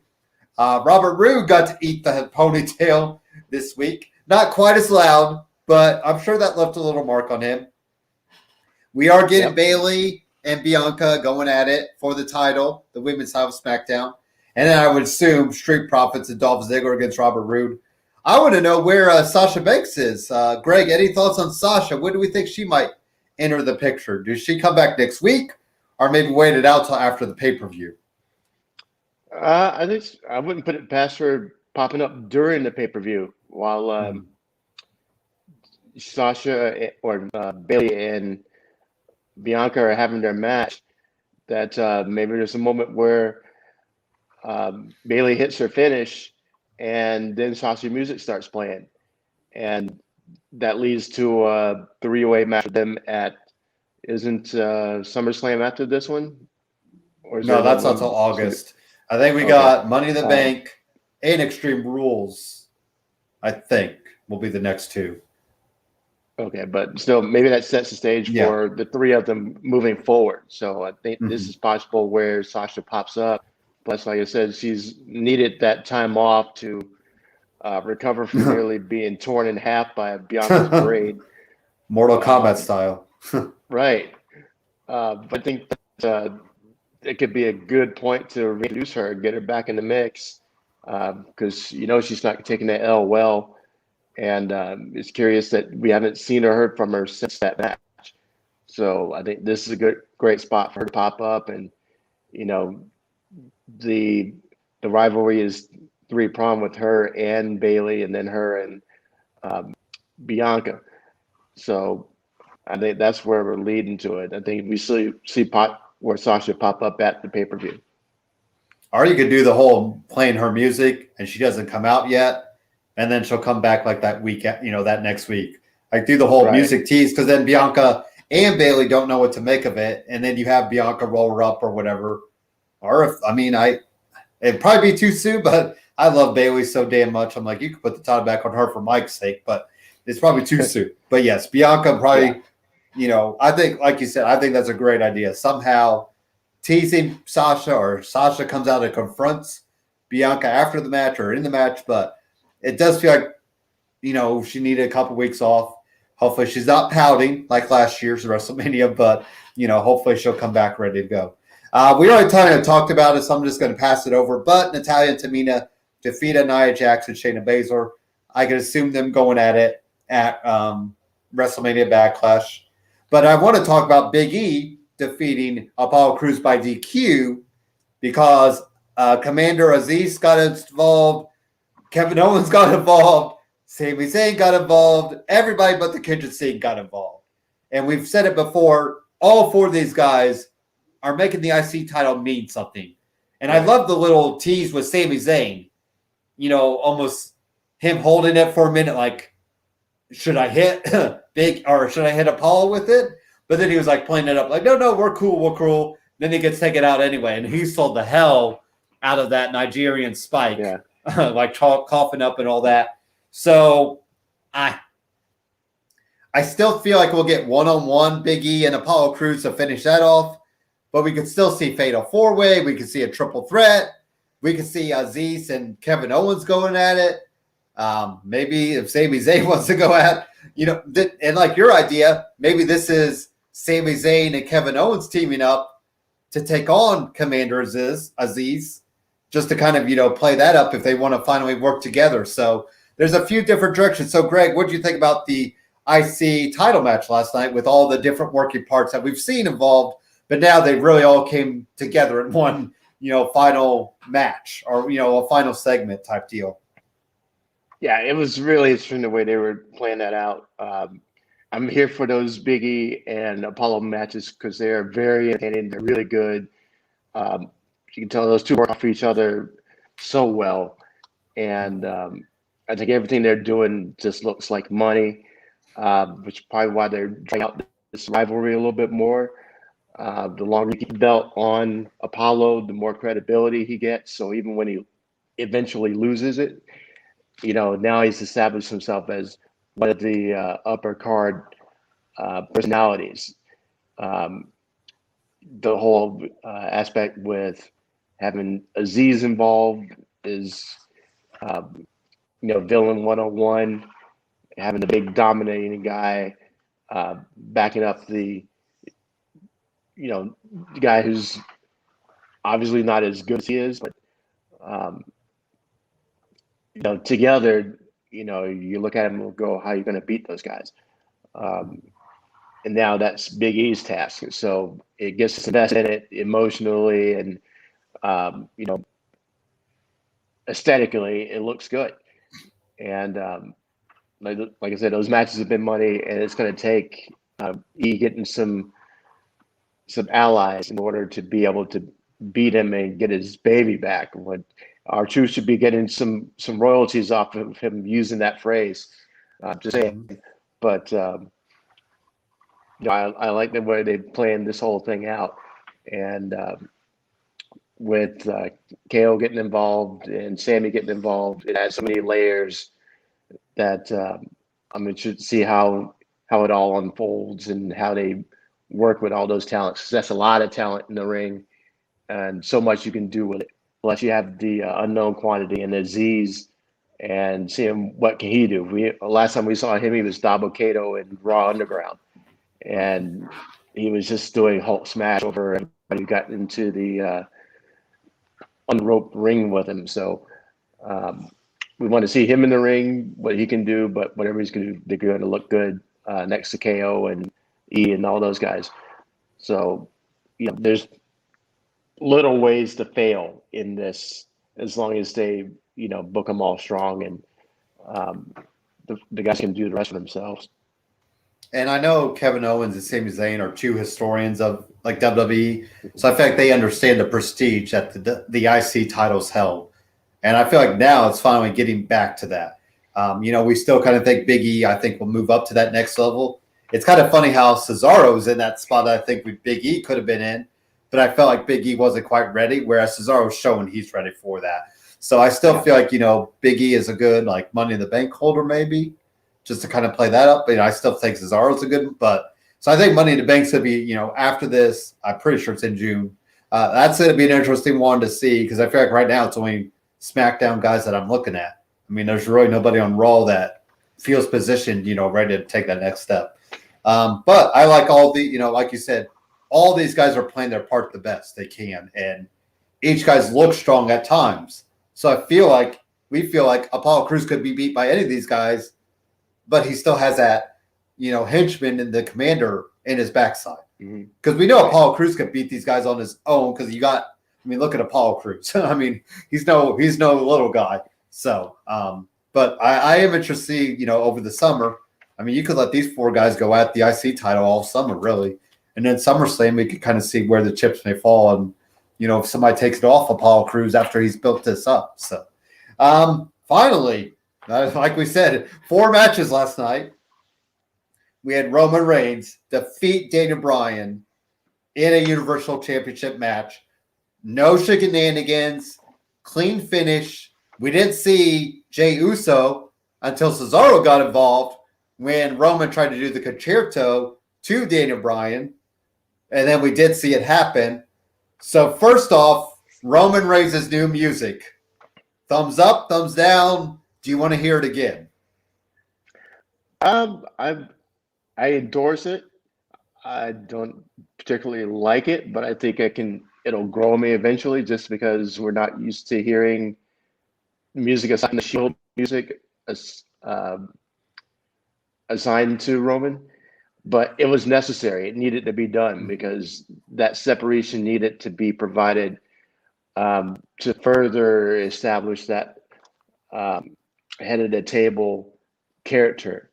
A: Robert Roode got to eat the ponytail this week. Not quite as loud, but I'm sure that left a little mark on him. We are getting Bayley and Bianca going at it for the title, the women's title of SmackDown. And then I would assume Street Profits and Dolph Ziggler against Robert Roode. I want to know where Sasha Banks is. Greg, any thoughts on Sasha? When do we think she might enter the picture? Does she come back next week or maybe wait it out till after the pay-per-view?
B: I think I wouldn't put it past her popping up during the pay-per-view while Sasha or Bayley and Bianca are having their match. That maybe there's a moment where Bayley hits her finish and then Sasha music starts playing. And that leads to a 3-way match with them at, isn't SummerSlam after this one?
A: Or no, that's not until August. I think we got Money in the Bank and Extreme Rules, I think, will be the next 2.
B: Okay, but still, maybe that sets the stage for the 3 of them moving forward. So I think this is possible where Sasha pops up. Plus, like I said, she's needed that time off to recover from nearly being torn in half by Bianca's braid.
A: Mortal Kombat style.
B: Right. But I think that it could be a good point to reintroduce her, get her back in the mix, because she's not taking that L well. And it's curious that we haven't seen or heard from her since that match. So I think this is a great spot for her to pop up. And, the rivalry is 3-pronged with her and Bayley and then her and Bianca. So I think that's where we're leading to it. I think we see where Sasha pop up at the pay-per-view.
A: Or you could do the whole playing her music and she doesn't come out yet, and then she'll come back like that week, that next week. Like do the whole music tease, because then Bianca and Bayley don't know what to make of it, and then you have Bianca roll her up or whatever. Or it'd probably be too soon, but I love Bayley so damn much. I'm like, you could put the title back on her for Mike's sake, but it's probably too soon. But yes, Bianca probably, I think, like you said, I think that's a great idea. Somehow teasing Sasha, or Sasha comes out and confronts Bianca after the match or in the match, but it does feel like, she needed a couple weeks off. Hopefully she's not pouting like last year's WrestleMania, but, hopefully she'll come back ready to go. We already kind of talked about it, so I'm just going to pass it over. But Natalya and Tamina defeated Nia Jax and Shayna Baszler. I could assume them going at it at WrestleMania Backlash. But I want to talk about Big E defeating Apollo Crews by DQ because Commander Aziz got involved, Kevin Owens got involved, Sami Zayn got involved, everybody but the Kindred Scene got involved. And we've said it before, all four of these guys are making the IC title mean something. And I love the little tease with Sami Zayn, almost him holding it for a minute, like, should I hit Big or should I hit Apollo with it? But then he was like playing it up like, no, we're cool. Then he gets taken out anyway. And he sold the hell out of that Nigerian spike, like coughing up and all that. So I still feel like we'll get one-on-one Big E and Apollo Crews to finish that off. But we could still see Fatal 4-Way. We could see a triple threat. We could see Aziz and Kevin Owens going at it. Maybe if Sami Zayn wants to go at, and like your idea, maybe this is Sami Zayn and Kevin Owens teaming up to take on Commander Aziz, just to kind of, play that up if they want to finally work together. So there's a few different directions. So Greg, what do you think about the IC title match last night with all the different working parts that we've seen involved, but now they really all came together in one, final match or, a final segment type deal?
B: Yeah, it was really interesting the way they were playing that out. I'm here for those Big E and Apollo matches because they're very entertaining. They're really good. You can tell those two work off each other so well. And I think everything they're doing just looks like money, which is probably why they're trying out this rivalry a little bit more. The longer you keep the belt on Apollo, the more credibility he gets. So even when he eventually loses it, now he's established himself as one of the upper card personalities. The whole aspect with having Aziz involved is, villain 101, having the big dominating guy backing up the guy who's obviously not as good as he is, but together, you look at him and go, how are you going to beat those guys? And now that's Big E's task. So it gets us invested in it emotionally and, aesthetically, it looks good. And like I said, those matches have been money, and it's going to take E getting some allies in order to be able to beat him and get his baby back. Our troops should be getting some royalties off of him using that phrase. Just saying, but I like the way they planned this whole thing out, and with KO getting involved and Sammy getting involved, it has so many layers that I'm interested to see how it all unfolds and how they work with all those talents. 'Cause that's a lot of talent in the ring, and so much you can do with it. Unless you have the unknown quantity and Aziz and see him, what can he do? Last time we saw him, he was Dabo Kato in Raw Underground. And he was just doing Hulk smash over everybody who got into the unroped ring with him. So we want to see him in the ring, what he can do, but whatever he's going to do, they're going to look good next to KO and E and all those guys. So, there's little ways to fail in this as long as they, book them all strong and the guys can do the rest for themselves.
A: And I know Kevin Owens and Sami Zayn are two historians of like WWE, so I feel like they understand the prestige that the IC titles held. And I feel like now it's finally getting back to that. We still kind of think Big E, I think, will move up to that next level. It's kind of funny how Cesaro's in that spot that I think Big E could have been in, but I felt like Big E wasn't quite ready, whereas Cesaro's showing he's ready for that. So I still feel like, Big E is a good like Money in the Bank holder maybe, just to kind of play that up. But I still think Cesaro's a good one. But so I think Money in the Bank's going to be, after this, I'm pretty sure it's in June. That's going to be an interesting one to see because I feel like right now it's only SmackDown guys that I'm looking at. I mean, there's really nobody on Raw that feels positioned, ready to take that next step. But I like all the, like you said, all these guys are playing their part the best they can. And each guy's look strong at times. So I feel like we feel like Apollo Crews could be beat by any of these guys, but he still has that, henchman and the commander in his backside. Because we know Apollo Crews could beat these guys on his own because look at Apollo Crews. He's no little guy. So, but I am interested, over the summer. You could let these 4 guys go at the IC title all summer, really. And then SummerSlam, we could kind of see where the chips may fall. And, if somebody takes it off Apollo Crews after he's built this up. So, finally, like we said, 4 matches last night. We had Roman Reigns defeat Daniel Bryan in a Universal Championship match. No shenanigans, clean finish. We didn't see Jey Uso until Cesaro got involved when Roman tried to do the concerto to Daniel Bryan. And then we did see it happen. So first off, Roman Reigns' new music. Thumbs up, thumbs down. Do you want to hear it again?
B: I endorse it. I don't particularly like it, but I think it'll grow me eventually just because we're not used to hearing music assigned the Shield music assigned to Roman. But it was necessary. It needed to be done because that separation needed to be provided to further establish that head of the table character.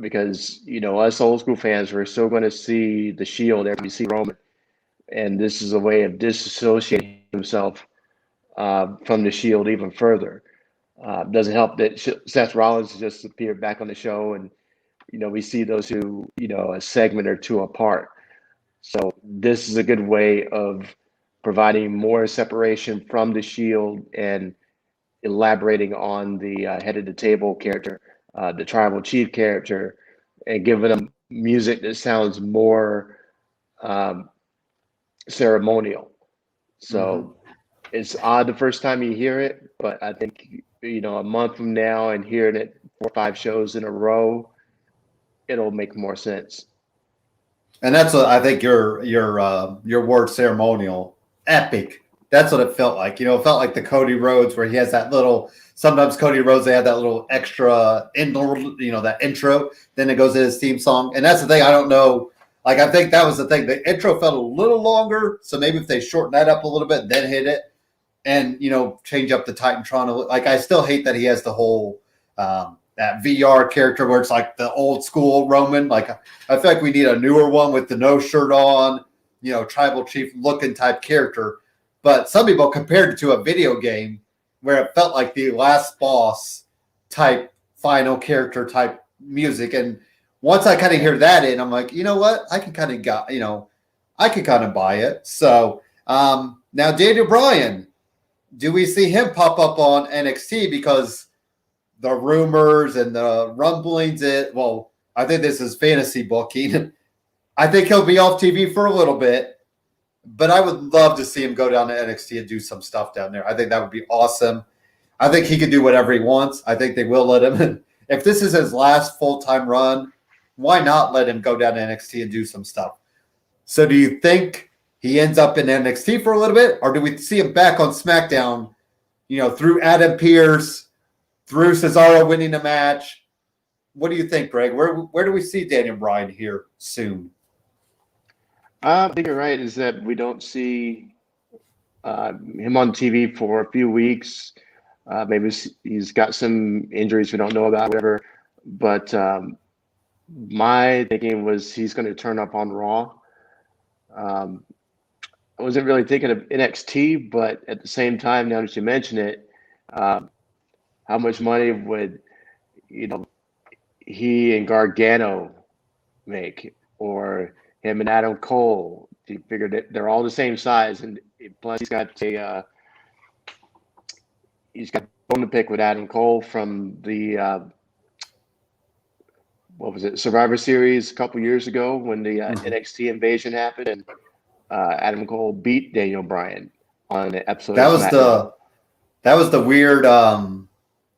B: Because, us old school fans, we're still going to see the Shield every time we see Roman. And this is a way of disassociating himself from the Shield even further. Doesn't help that Seth Rollins just appeared back on the show and, we see those two, a segment or 2 apart. So this is a good way of providing more separation from the Shield and elaborating on the head of the table character, the tribal chief character, and giving them music that sounds more ceremonial. So it's odd the first time you hear it, but I think, a month from now and hearing it 4 or 5 shows in a row, it'll make more sense.
A: And that's what I think your word ceremonial, epic. That's what it felt like. It felt like the Cody Rhodes where he has that little. Sometimes Cody Rhodes, they have that little extra, that intro. Then it goes to his theme song, and that's the thing. I don't know. Like I think that was the thing. The intro felt a little longer, so maybe if they shorten that up a little bit, then hit it, and change up the Titantron. Like I still hate that he has the whole. That VR character where it's like the old school Roman. Like I feel like we need a newer one with the no shirt on, tribal chief looking type character. But some people compared it to a video game where it felt like the last boss type final character type music. And once I kind of hear that in, I'm like, you know what? I can kind of buy it. So now Daniel Bryan, do we see him pop up on NXT? Because the rumors and the rumblings, I think this is fantasy booking. I think he'll be off TV for a little bit, but I would love to see him go down to NXT and do some stuff down there. I think that would be awesome. I think he can do whatever he wants. I think they will let him. If this is his last full-time run, why not let him go down to NXT and do some stuff? So do you think he ends up in NXT for a little bit, or do we see him back on SmackDown, through Adam Pearce, through Cesaro winning the match? What do you think, Greg? Where do we see Daniel Bryan here soon?
B: I think you're right, is that we don't see him on TV for a few weeks. Maybe he's got some injuries we don't know about, whatever. But my thinking was he's going to turn up on Raw. I wasn't really thinking of NXT, but at the same time, now that you mention it, how much money would, he and Gargano make, or him and Adam Cole? He figured that they're all the same size, and plus he's got bone to pick with Adam Cole from the Survivor Series a couple years ago when the NXT Invasion happened, and Adam Cole beat Daniel Bryan on an episode. That
A: was the weird.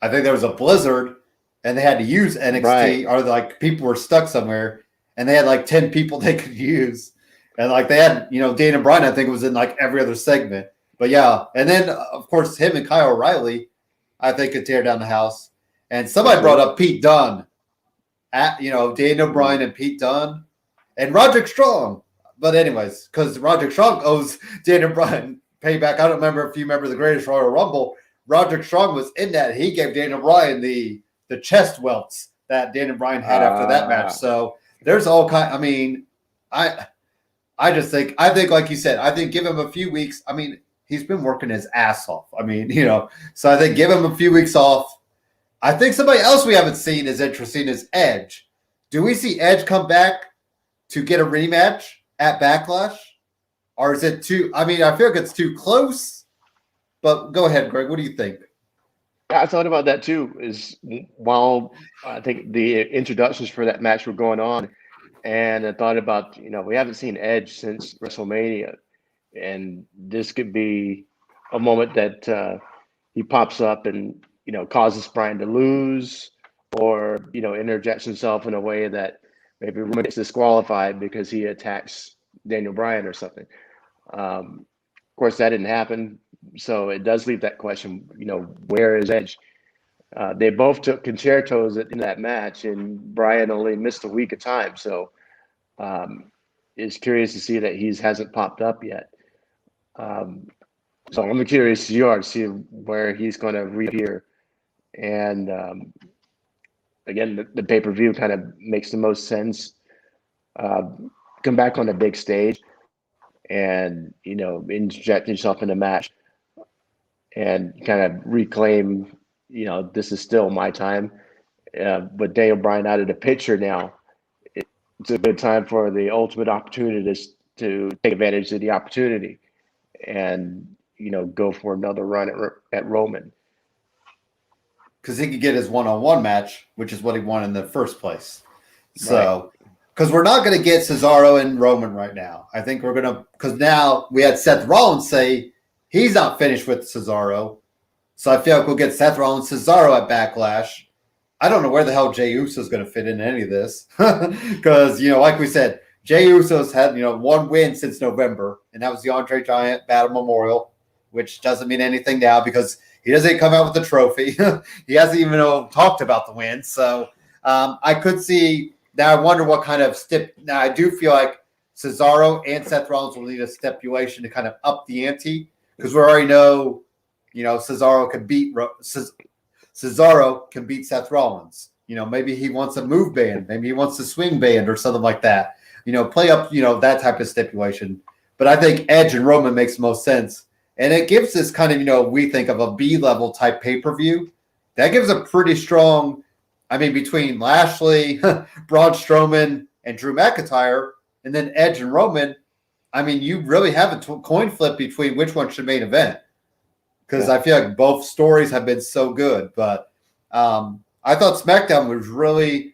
A: I think there was a blizzard, and they had to use NXT, or like people were stuck somewhere, and they had like 10 people they could use, and like they had Daniel Bryan. I think was in like every other segment, But yeah, and then of course him and Kyle O'Reilly, I think could tear down the house. And somebody brought up Pete Dunne, Daniel Bryan and Pete Dunne, and Roderick Strong. But anyways, because Roderick Strong owes Daniel Bryan payback. I don't remember if you remember the Greatest Royal Rumble. Roderick Strong was in that. He gave Daniel Bryan the chest welts that Daniel Bryan had after that match. So there's all kind. I mean, I think like you said, I think give him a few weeks. I mean, he's been working his ass off. I mean, so I think give him a few weeks off. I think somebody else we haven't seen is interesting is Edge. Do we see Edge come back to get a rematch at Backlash? Or is it too – I mean, I feel like it's too close. But go ahead, Greg. What do you think?
B: I thought about that too, is while I think the introductions for that match were going on, and I thought about, we haven't seen Edge since WrestleMania. And this could be a moment that he pops up and, causes Bryan to lose or, interjects himself in a way that maybe Roman gets disqualified because he attacks Daniel Bryan or something. Of course, that didn't happen. So it does leave that question, where is Edge? They both took concertos in that match, and Bryan only missed a week of time. So it's curious to see that he hasn't popped up yet. So I'm curious as you are to see where he's going to reappear. And again, the pay-per-view kind of makes the most sense. Come back on the big stage and, inject yourself in a match and kind of reclaim, this is still my time. With Daniel Bryan out of the picture now, it's a good time for the ultimate opportunist to take advantage of the opportunity and, go for another run at Roman.
A: Because he could get his one-on-one match, which is what he wanted in the first place. So, because we're not going to get Cesaro and Roman right now. I think we're going to, because now we had Seth Rollins say he's not finished with Cesaro. So I feel like we'll get Seth Rollins, Cesaro at Backlash. I don't know where the hell Jey Uso is going to fit in any of this. Because, like we said, Jey Uso's had, one win since November, and that was the Andre Giant Battle Memorial, which doesn't mean anything now because he doesn't come out with a trophy. He hasn't even talked about the win. So I could see – now I wonder what kind of – now I do feel like Cesaro and Seth Rollins will need a stipulation to kind of up the ante because we already know, Cesaro can beat Seth Rollins. Maybe he wants a move band. Maybe he wants a swing band or something like that. Play up, that type of stipulation. But I think Edge and Roman makes the most sense. And it gives this kind of, we think of a B-level type pay-per-view. That gives a pretty strong, between Lashley, Braun Strowman, and Drew McIntyre, and then Edge and Roman, you really have a coin flip between which one should main event. Because I feel like both stories have been so good. But I thought SmackDown was really,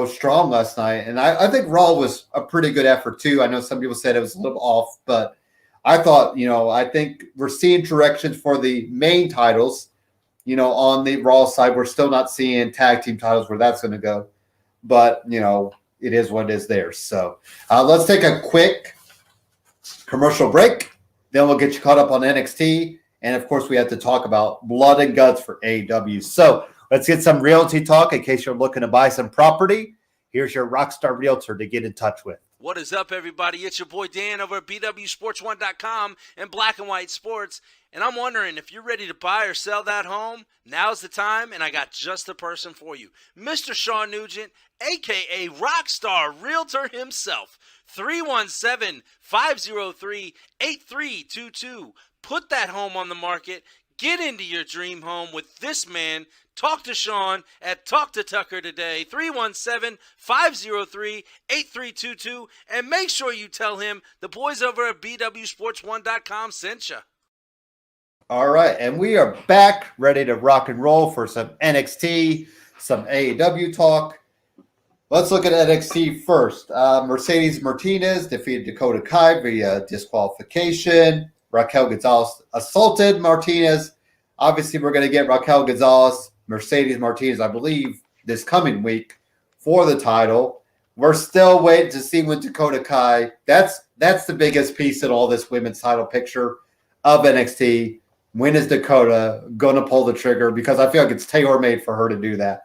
A: strong last night. And I think Raw was a pretty good effort, too. I know some people said it was a little off, but I thought, I think we're seeing directions for the main titles, on the Raw side. We're still not seeing tag team titles where that's going to go. But, it is what it is there. So let's take a quick commercial break. Then we'll get you caught up on NXT. And, of course, we have to talk about blood and guts for AEW. So let's get some realty talk in case you're looking to buy some property. Here's your Rockstar Realtor to get in touch with.
C: What is up, everybody? It's your boy Dan over at BWSports1.com and Black and White Sports. And I'm wondering if you're ready to buy or sell that home, now's the time, and I got just the person for you. Mr. Sean Nugent, a.k.a. Rockstar Realtor himself. 317-503-8322. Put that home on the market. Get into your dream home with this man. Talk to Sean at Talk to Tucker today, 317-503-8322, and make sure you tell him the boys over at BWSports1.com sent you.
A: All right, and we are back, ready to rock and roll for some NXT, some AEW talk. Let's look at NXT first. Mercedes Martinez defeated Dakota Kai via disqualification. Raquel Gonzalez assaulted Martinez. Obviously, we're going to get Raquel Gonzalez, Mercedes Martinez, I believe, this coming week for the title. We're still waiting to see when Dakota Kai. That's the biggest piece in all this women's title picture. of NXT. When is Dakota going to pull the trigger? Because I feel like it's tailor-made for her to do that.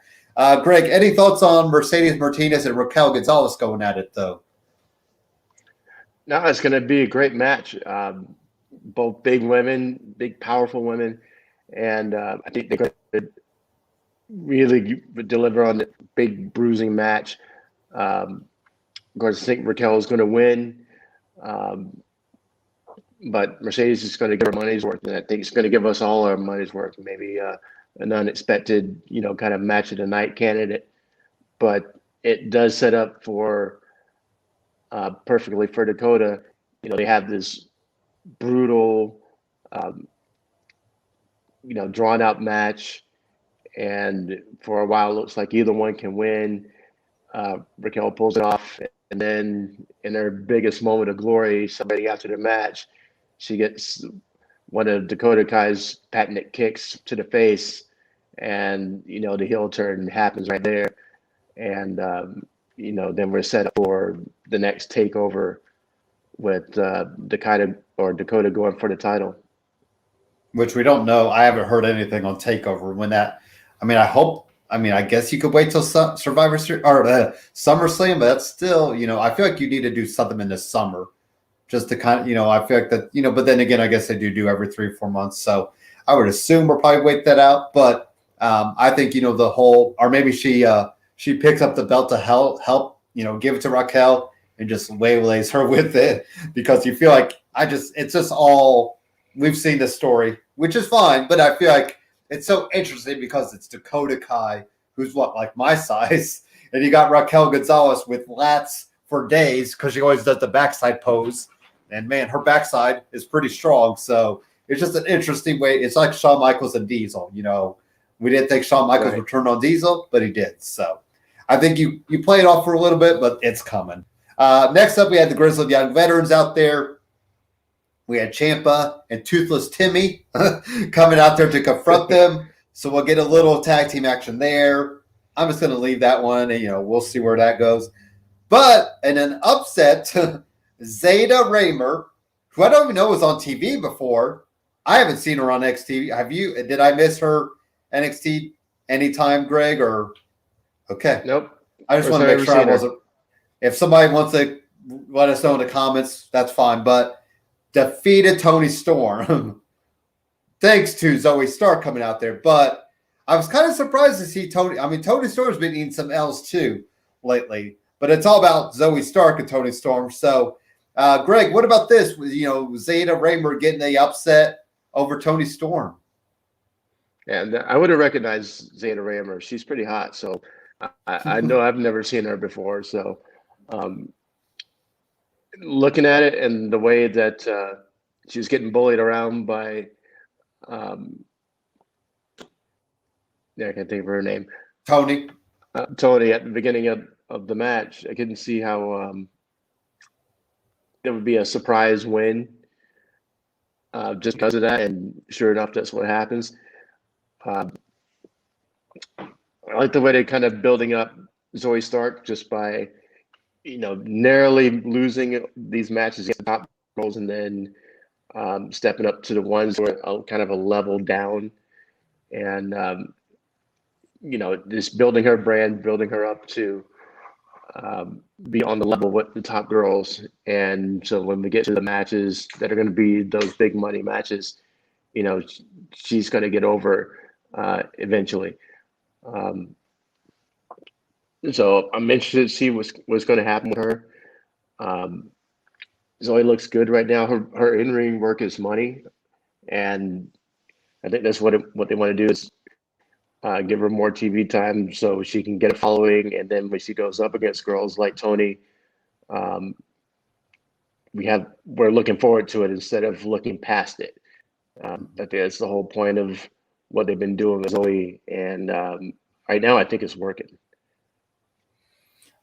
A: Greg, any thoughts on Mercedes Martinez and Raquel Gonzalez going at it, though?
B: No, it's going to be a great match. Both big women, big, powerful women. And I think they're going to really deliver on the big, bruising match. Of course, I think Raquel is going to win. But Mercedes is going to give her money's worth. And I think it's going to give us all our money's worth. Maybe an unexpected, kind of match of the night candidate. But it does set up for perfectly for Dakota. They have this brutal, drawn out match, and for a while it looks like either one can win. Raquel pulls it off, and then in her biggest moment of glory, somebody after the match, she gets one of Dakota Kai's patented kicks to the face, and the heel turn happens right there, and then we're set up for the next takeover with Dakota going for the title.
A: Which we don't know. I haven't heard anything on Takeover. I guess you could wait till Survivor Series or SummerSlam, but that's still, I feel like you need to do something in the summer just to kind of, I feel like that, but then again, I guess they do every 3 or 4 months. So I would assume we'll probably wait that out. But I think, the whole, or maybe she picks up the belt to help, give it to Raquel and just waylays her with it, because you feel like it's just all, we've seen this story, which is fine, but I feel like it's so interesting because it's Dakota Kai, who's like my size, and you got Raquel Gonzalez with lats for days because she always does the backside pose, and man, her backside is pretty strong. So it's just an interesting way. It's like Shawn Michaels and Diesel. We didn't think Shawn Michaels would turn on Diesel, but he did. So I think you play it off for a little bit, but it's coming. Next up, we had the Grizzled Young Veterans out there. We had Ciampa and Toothless Timmy coming out there to confront them. So we'll get a little tag team action there. I'm just going to leave that one, and, we'll see where that goes. But in an upset, Zeta Raymer, who I don't even know was on TV before. I haven't seen her on NXT. Have you? Did I miss her NXT anytime, Greg? Or okay,
B: nope.
A: I just want to make sure I wasn't. If somebody wants to let us know in the comments, that's fine. But defeated Toni Storm, thanks to Zoe Stark coming out there. But I was kind of surprised to see Toni. Toni Storm's been eating some L's too lately. But it's all about Zoe Stark and Toni Storm. So, Greg, what about this? Zeta Raymer getting the upset over Toni Storm.
B: And I would have recognized Zeta Raymer. She's pretty hot. So I know I've never seen her before. So looking at it and the way that she was getting bullied around by, I can't think of her name.
A: Toni
B: at the beginning of the match. I couldn't see how it would be a surprise win just because of that. And sure enough, that's what happens. I like the way they're kind of building up Zoe Stark just by, narrowly losing these matches against the top girls and then stepping up to the ones where kind of a level down. And, just building her brand, building her up to be on the level with the top girls. And so when we get to the matches that are going to be those big money matches, she's going to get over eventually. So I'm interested to see what's going to happen with her. Zoe looks good right now. Her in-ring work is money, and I think that's what they want to do is give her more TV time so she can get a following. And then when she goes up against girls like Toni, we're looking forward to it instead of looking past it. I think that's the whole point of what they've been doing with Zoe, and right now I think it's working.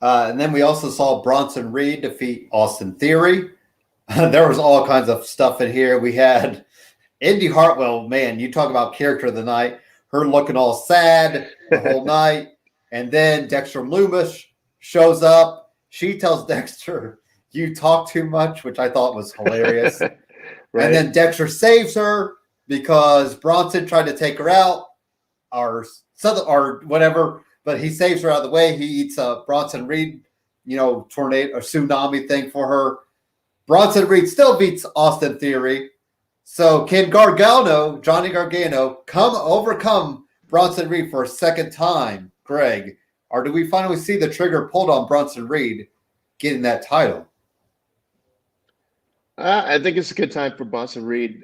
A: And then we also saw Bronson Reed defeat Austin Theory. There was all kinds of stuff in here. We had Indy Hartwell, man, you talk about character of the night. Her looking all sad the whole night. And then Dexter Loomis shows up. She tells Dexter, "You talk too much," which I thought was hilarious.
B: Right.
A: And then Dexter saves her because Bronson tried to take her out or whatever, but he saves her out of the way. He eats a Bronson Reed, tornado or tsunami thing for her. Bronson Reed still beats Austin Theory. So can Johnny Gargano, overcome Bronson Reed for a second time, Greg? Or do we finally see the trigger pulled on Bronson Reed getting that title?
B: I think it's a good time for Bronson Reed.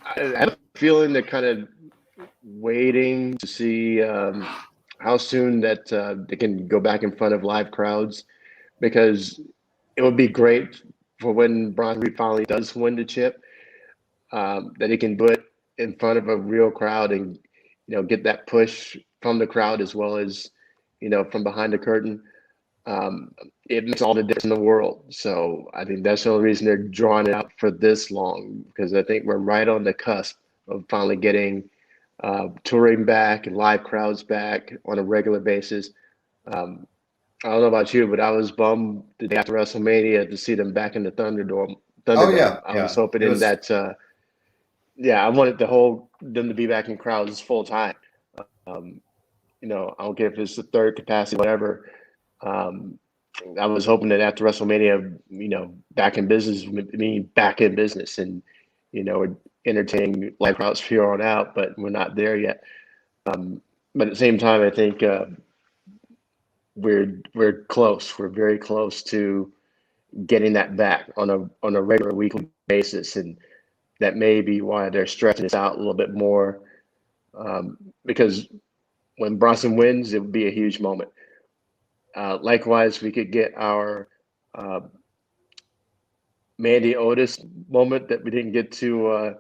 B: I have a feeling they're kind of waiting to see how soon that they can go back in front of live crowds, because it would be great for when Bronson Reed finally does win the chip, that he can put in front of a real crowd and get that push from the crowd as well as from behind the curtain. It makes all the difference in the world. So I think that's the only reason they're drawing it out for this long, because I think we're right on the cusp of finally getting touring back and live crowds back on a regular basis. I don't know about you, but I was bummed the day after WrestleMania to see them back in the Thunderdome.
A: Oh yeah,
B: I was hoping that. I wanted them to be back in crowds full time. I don't care if it's the third capacity, whatever. I was hoping that after WrestleMania, back in business, and entertaining live crowds from here on out. But we're not there yet. But at the same time, I think we're close. We're very close to getting that back on a regular weekly basis, and that may be why they're stretching this out a little bit more. Because when Bronson wins, it would be a huge moment. Likewise, we could get our Mandy Otis moment that we didn't get to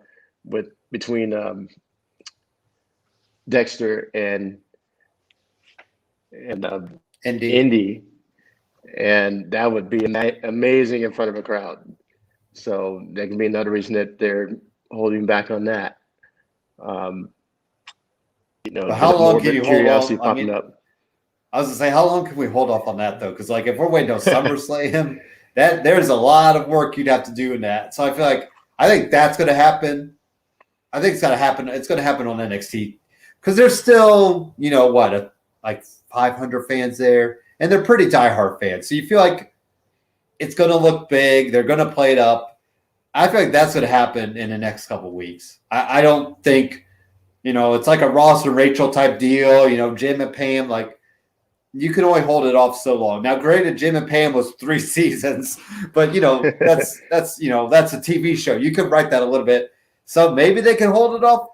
B: between Dexter and Indy, and that would be amazing in front of a crowd. So that can be another reason that they're holding back on that.
A: But how long can you hold on?
B: Popping up.
A: I was gonna say, how long can we hold off on that though? Because if we're waiting on SummerSlam, there's a lot of work you'd have to do in that. So I think that's going to happen. I think it's going to happen. It's going to happen on NXT because there's still 500 fans there, and they're pretty diehard fans. So you feel like it's going to look big. They're going to play it up. I feel like that's going to happen in the next couple of weeks. I don't think it's like a Ross and Rachel type deal. Jim and Pam, you can only hold it off so long. Now, granted, Jim and Pam was 3 seasons, but that's a TV show. You could write that a little bit. So maybe they can hold it off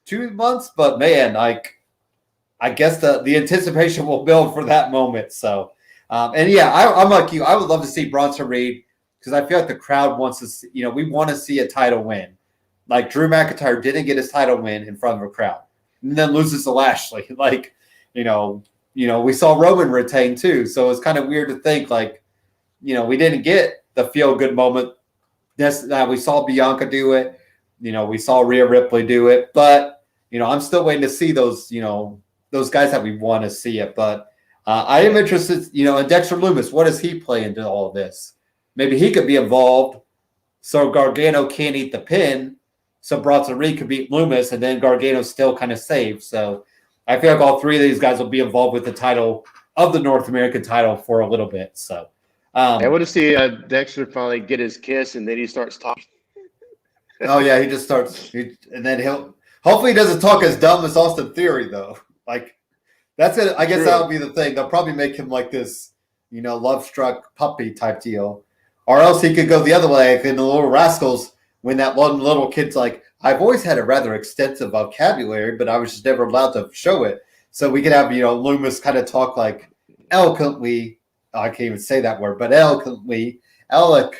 A: 2 months, but man, I guess the anticipation will build for that moment. So, I'm like you. I would love to see Bronson Reed because I feel like the crowd wants to see, we want to see a title win. Like Drew McIntyre didn't get his title win in front of a crowd and then loses to Lashley. We saw Roman retain too. So it's kind of weird to think we didn't get the feel good moment. We saw Bianca do it. We saw Rhea Ripley do it, but I'm still waiting to see those guys that we want to see it. But I am interested, in Dexter Lumis. What does he play into all of this? Maybe he could be involved so Gargano can't eat the pin. So Bronson Reed could beat Lumis and then Gargano's still kind of safe. So I feel like all 3 of these guys will be involved with the title of the North American title for a little bit. So
B: I want to see Dexter finally get his kiss and then he starts talking.
A: Oh yeah, he just starts, and then hopefully he doesn't talk as dumb as Austin Theory though. That's it. I guess
B: True.
A: That'll be the thing. They'll probably make him like this, love-struck puppy type deal, or else he could go the other way. In the Little Rascals, when that one little kid's like, I've always had a rather extensive vocabulary, but I was just never allowed to show it. So we could have, Lumis kind of talk eloquently. I can't even say that word, but eloquently. I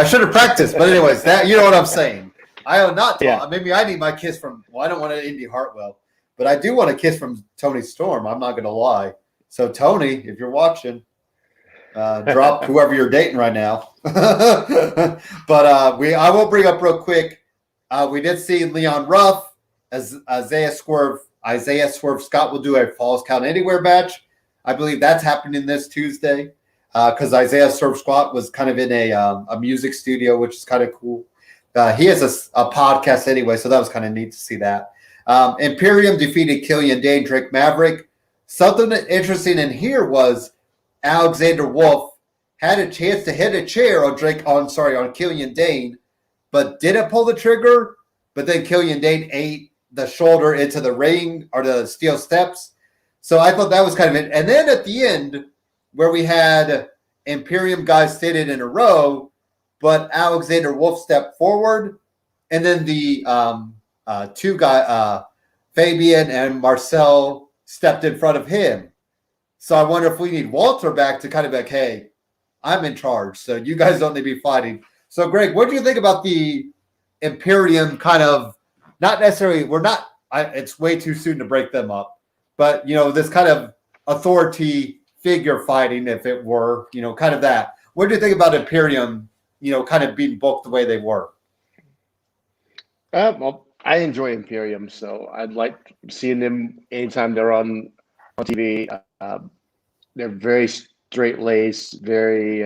A: should have practiced, but anyways, that you know what I'm saying. I am not.
B: Yeah.
A: Maybe I need my kiss from. Well, I don't want an Indy Hartwell, but I do want a kiss from Tony Storm. I'm not going to lie. So Tony, if you're watching, drop whoever you're dating right now. But I will bring up real quick. We did see Leon Ruff as Isaiah Swerve Scott will do a Falls Count Anywhere match. I believe that's happening this Tuesday. because Isaiah Surf Squat was kind of in a music studio, which is kind of cool. He has a podcast anyway, so that was kind of neat to see that. Imperium defeated Killian Dane, Drake Maverick. Something interesting in here was Alexander Wolf had a chance to hit a chair on Killian Dane, but didn't pull the trigger. But then Killian Dane ate the shoulder into the ring or the steel steps. So I thought that was kind of it. And then at the end, where we had Imperium guys stated in a row, but Alexander Wolf stepped forward, and then the two guys, Fabian and Marcel, stepped in front of him. So I wonder if we need Walter back to kind of be like, hey, I'm in charge, so you guys don't need to be fighting. So, Greg, what do you think about the Imperium kind of, not necessarily, it's way too soon to break them up, but, this kind of authority figure fighting, if it were, kind of that. What do you think about Imperium, kind of being booked the way they were?
B: Well, I enjoy Imperium, so I'd like seeing them anytime they're on TV. They're very straight-laced, very,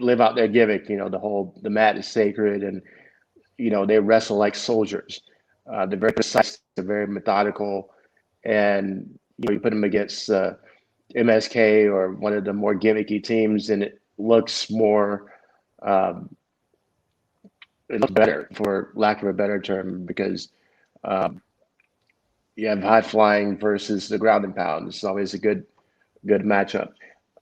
B: live out their gimmick. The mat is sacred, and, they wrestle like soldiers. They're very precise, they're very methodical, and, you put them against MSK or one of the more gimmicky teams, and it looks more it looks better, for lack of a better term, because you have high flying versus the ground and pound. It's always a good matchup.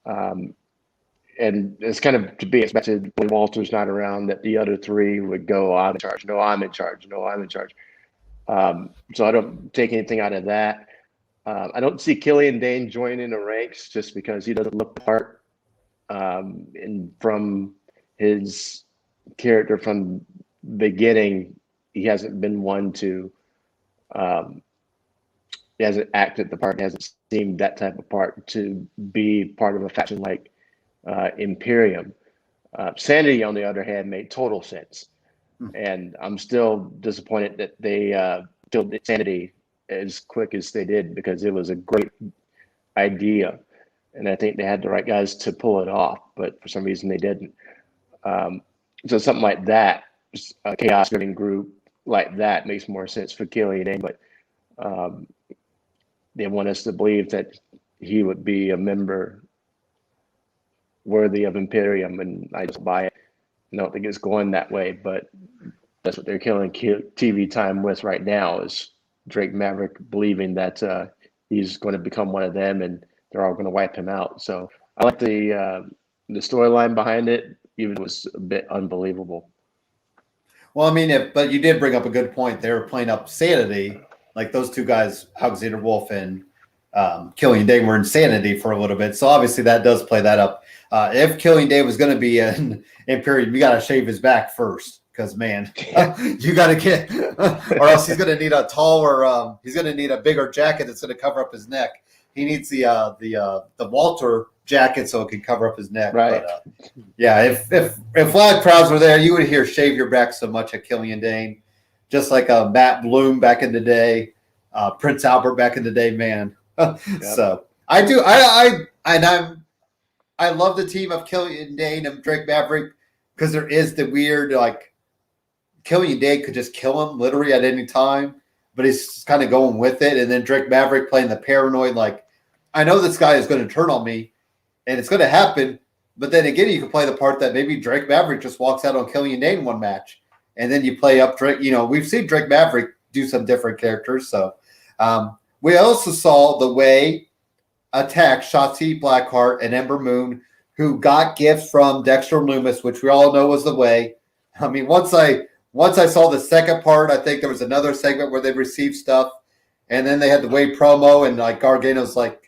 B: And it's kind of to be expected when Walter's not around that the other three would go, I'm in charge. No, I'm in charge. No, I'm in charge. So I don't take anything out of that. I don't see Killian Dane joining the ranks just because he doesn't look the part. And from his character from the beginning, he hasn't been one to he hasn't acted the part, he hasn't seemed that type of part to be part of a faction like Imperium. Sanity, on the other hand, made total sense. And I'm still disappointed that they killed Sanity as quick as they did, because it was a great idea. And I think they had the right guys to pull it off, but for some reason they didn't. So something like that, a chaos-driven group like that, makes more sense for Killian Dane, but they want us to believe that he would be a member worthy of Imperium, and I just buy it. I don't think it's going that way, but that's what they're killing TV time with right now, is Drake Maverick believing that he's going to become one of them, and they're all going to wipe him out. So I like the storyline behind it, even though it was a bit unbelievable.
A: Well, I mean, but you did bring up a good point. They were playing up Sanity, like those two guys, Alexander Wolf and Killian Dane, were in Sanity for a little bit. So obviously that does play that up. If Killian Dane was going to be in Imperium, you got to shave his back first, because, man, you got to get, or else he's going to need a taller, he's going to need a bigger jacket that's going to cover up his neck. He needs the Walter jacket so it can cover up his neck.
B: Right.
A: But, yeah, if live crowds were there, you would hear "shave your back" so much at Killian Dane, just like Matt Bloom back in the day, Prince Albert back in the day, man. Yep. So I do. I love the team of Killian Dane and Drake Maverick, because there is the weird, like, Killian Dane could just kill him literally at any time, but he's kind of going with it. And then Drake Maverick playing the paranoid, like, I know this guy is going to turn on me, and it's going to happen. But then again, you can play the part that maybe Drake Maverick just walks out on Killian Dane one match, and then you play up Drake. We've seen Drake Maverick do some different characters. So we also saw the way attack Shotzi Blackheart and Ember Moon, who got gifts from Dexter Loomis, which we all know was the way. I mean, once I saw the second part, I think there was another segment where they received stuff, and then they had the way promo, and like Gargano's like,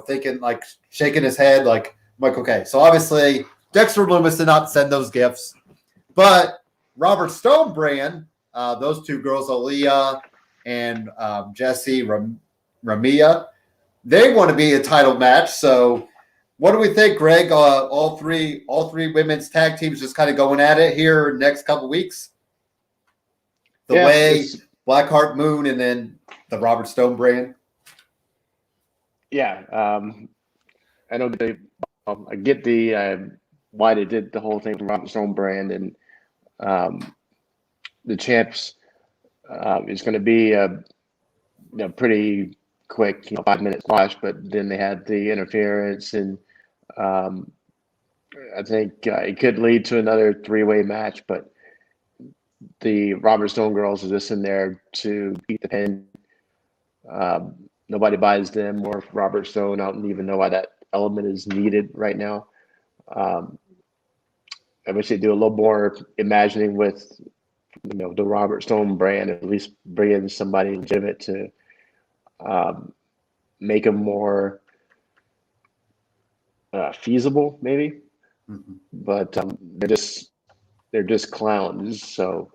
A: thinking, like, shaking his head, like, I'm like, okay. So obviously Dexter Loomis did not send those gifts, but Robert Stone brand, those two girls, Aaliyah and Jessie Ramia, they want to be a title match. So what do we think, Greg? All three women's tag teams just kind of going at it here next couple weeks. The Way, Blackheart, Moon, and then the Robert Stone brand.
B: Yeah. I know they. I get the why they did the whole thing from Robert's own brand, and the champs is going to be pretty quick, 5-minute squash. But then they had the interference, and I think it could lead to another 3-way match. But the Robert Stone girls are just in there to beat the pin. Nobody buys them or Robert Stone. I don't even know why that element is needed right now. I wish they'd do a little more imagining with, the Robert Stone brand, at least bring in somebody legitimate to make them more feasible, maybe.
A: Mm-hmm.
B: But they're just clowns. So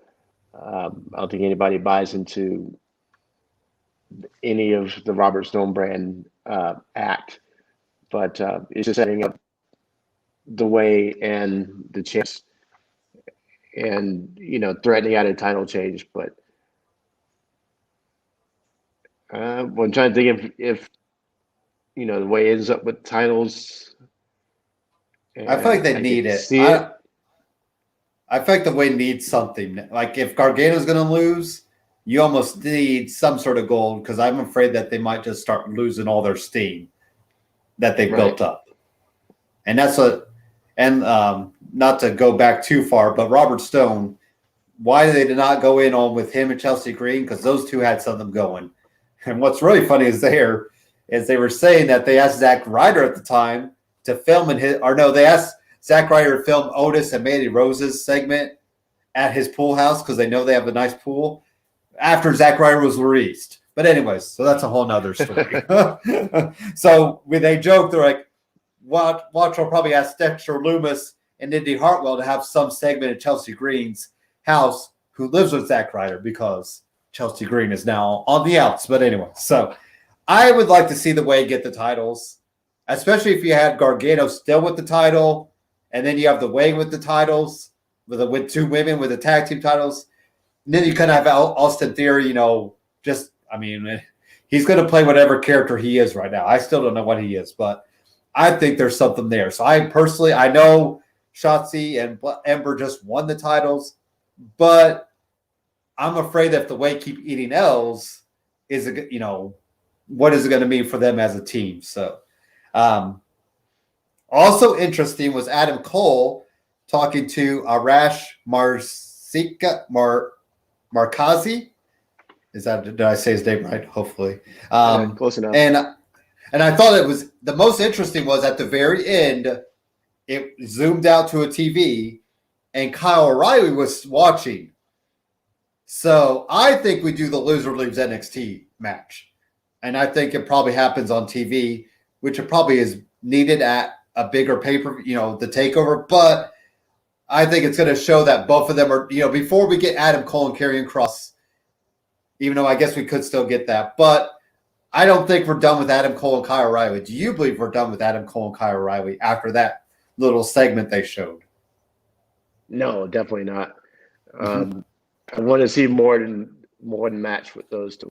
B: I don't think anybody buys into any of the Robert Stone brand act. But it's just setting up the way and the chance, and threatening out a title change. But I'm trying to think if the way it ends up with titles.
A: I feel like they need it. I feel like the way needs something. Like if Gargano's going to lose, you almost need some sort of gold, because I'm afraid that they might just start losing all their steam that they built up. And that's what, and not to go back too far, but Robert Stone, why they did not go in on with him and Chelsea Green, because those two had something going. And what's really funny is they were saying that they asked Zack Ryder at the time to film they asked Zack Ryder to film Otis and Mandy Rose's segment at his pool house because they know they have a nice pool after Zack Ryder was released. But anyways, so that's a whole nother story. So when they joke, they're like, Watch will probably ask Dexter Loomis and Indy Hartwell to have some segment at Chelsea Green's house, who lives with Zack Ryder, because Chelsea Green is now on the outs. But anyway, so I would like to see the Way get the titles, especially if you had Gargano still with the title, and then you have the Way with the titles, with two women with the tag team titles. And then you kind of have Austin Theory, he's going to play whatever character he is right now. I still don't know what he is, but I think there's something there. So I know Shotzi and Ember just won the titles, but I'm afraid that if the Way keep eating L's, what is it going to mean for them as a team? So also interesting was Adam Cole talking to Arash Markazi. Did I say his name right? Hopefully.
B: Close enough.
A: And I thought it was the most interesting was at the very end, it zoomed out to a TV and Kyle O'Reilly was watching. So I think we do the loser leaves NXT match. And I think it probably happens on TV, which it probably is needed at a bigger pay-per-view, the takeover. But I think it's going to show that both of them are, before we get Adam Cole and Karrion Kross, even though I guess we could still get that. But I don't think we're done with Adam Cole and Kyle O'Reilly. Do you believe we're done with Adam Cole and Kyle O'Reilly after that little segment they showed?
B: No, definitely not. I want to see more than match with those two.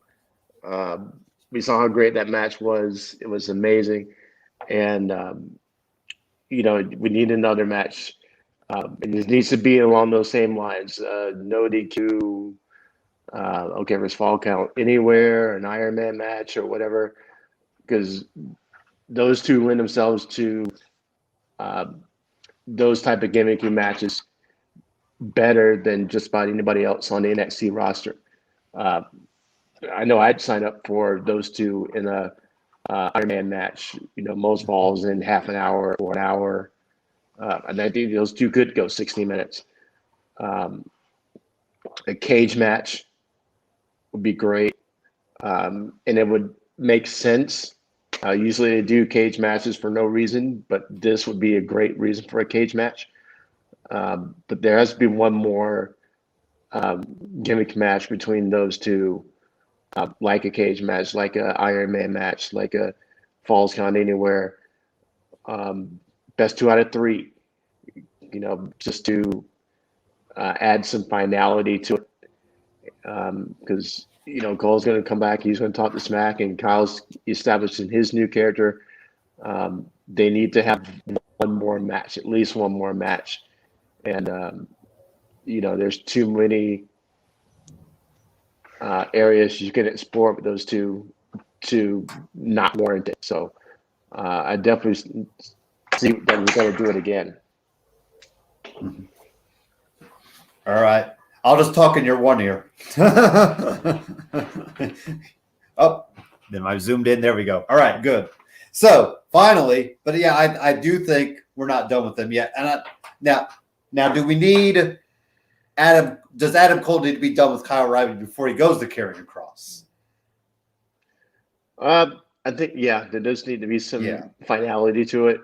B: We saw how great that match was. It was amazing. And, we need another match. And it needs to be along those same lines. No DQ. Versus Fall Count Anywhere, an Iron Man match or whatever, because those two lend themselves to those type of gimmicky matches better than just about anybody else on the NXT roster. I know I'd sign up for those two in a Iron Man match. Most falls in half an hour or an hour, and I think those two could go 60 minutes. A cage match would be great, and it would make sense. Usually they do cage matches for no reason, but this would be a great reason for a cage match. But there has to be one more gimmick match between those two, like a cage match, like a Iron Man match, like a Falls Count Anywhere. Best 2 out of 3, just to add some finality to it. Because Cole's going to come back, he's going to talk to Smack, and Kyle's establishing his new character. They need to have one more match, at least one more match. And, there's too many areas you can explore with those two to not warrant it. So I definitely see that we're going to do it again.
A: Mm-hmm. All right. I'll just talk in your one ear. Oh, then I zoomed in. There we go. All right, good. So finally, but yeah, I do think we're not done with them yet. And now, do we need Adam? Does Adam Cole need to be done with Kyle O'Reilly before he goes to Karrion Kross?
B: I think, there does need to be some finality to it.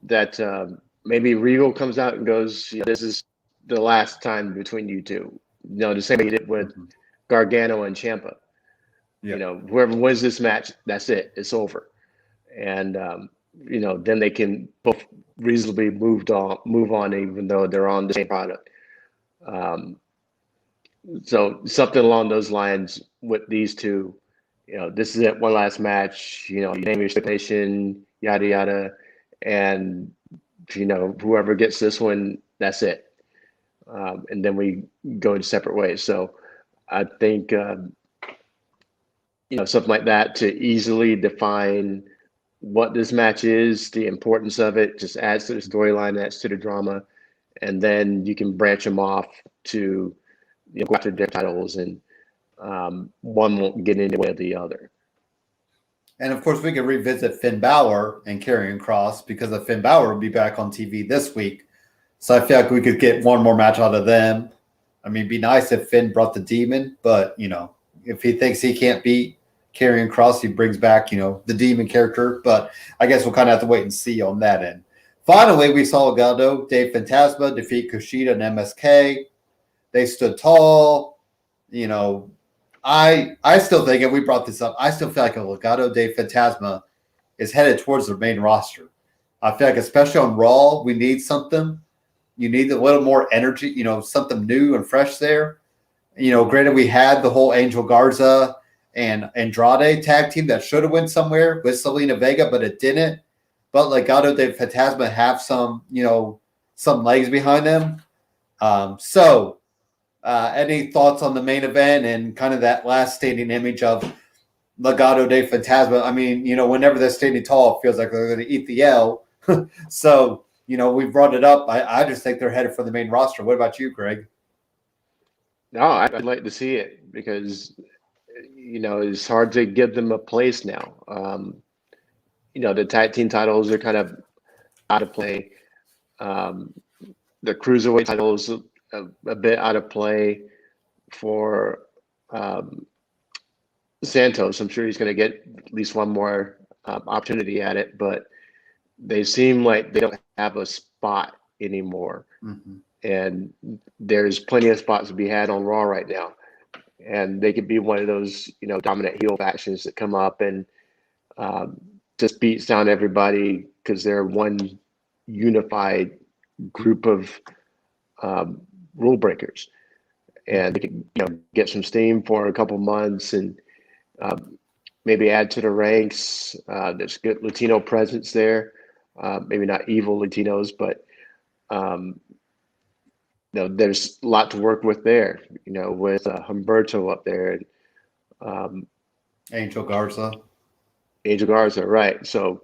B: That maybe Regal comes out and goes, "This is the last time between you two." The same way he did with Gargano and Ciampa. Yeah. Whoever wins this match, that's it. It's over. And then they can both reasonably move on, even though they're on the same product. So something along those lines with these two. This is it. One last match. You name your stipulation, yada yada, and whoever gets this one, that's it. And then we go in separate ways. So I think something like that to easily define what this match is, the importance of it, just adds to the storyline, adds to the drama, and then you can branch them off to go after their titles, and one won't get in the way of the other.
A: And of course, we could revisit Finn Balor and Karrion Kross, because Finn Balor will be back on TV this week. So I feel like we could get one more match out of them. I mean, it'd be nice if Finn brought the Demon, but if he thinks he can't beat Karrion Kross, he brings back the Demon character. But I guess we'll kind of have to wait and see on that end. Finally, we saw Legado de Fantasma defeat Kushida and MSK. They stood tall. I still think, and we brought this up, I still feel like a Legado de Fantasma is headed towards the main roster. I feel like, especially on Raw, we need something. You need a little more energy, something new and fresh there. Granted, we had the whole Angel Garza and Andrade tag team that should have went somewhere with Selena Vega, but it didn't. But Legado de Fantasma have some legs behind them. Any thoughts on the main event and kind of that last standing image of Legado de Fantasma? I mean, whenever they're standing tall, it feels like they're going to eat the L. So, we brought it up. I just think they're headed for the main roster. What about you, Greg?
B: No, I'd like to see it, because, it's hard to give them a place now. The tag team titles are kind of out of play. The cruiserweight titles a bit out of play for Santos. I'm sure he's going to get at least one more opportunity at it, but they seem like they don't have a spot anymore. Mm-hmm. And there's plenty of spots to be had on Raw right now. And they could be one of those, dominant heel factions that come up and just beats down everybody, because they're one unified group of rule breakers. And they can, get some steam for a couple months and maybe add to the ranks. There's good Latino presence there. Maybe not evil Latinos, but there's a lot to work with there. With Humberto up there and
A: Angel Garza,
B: right? So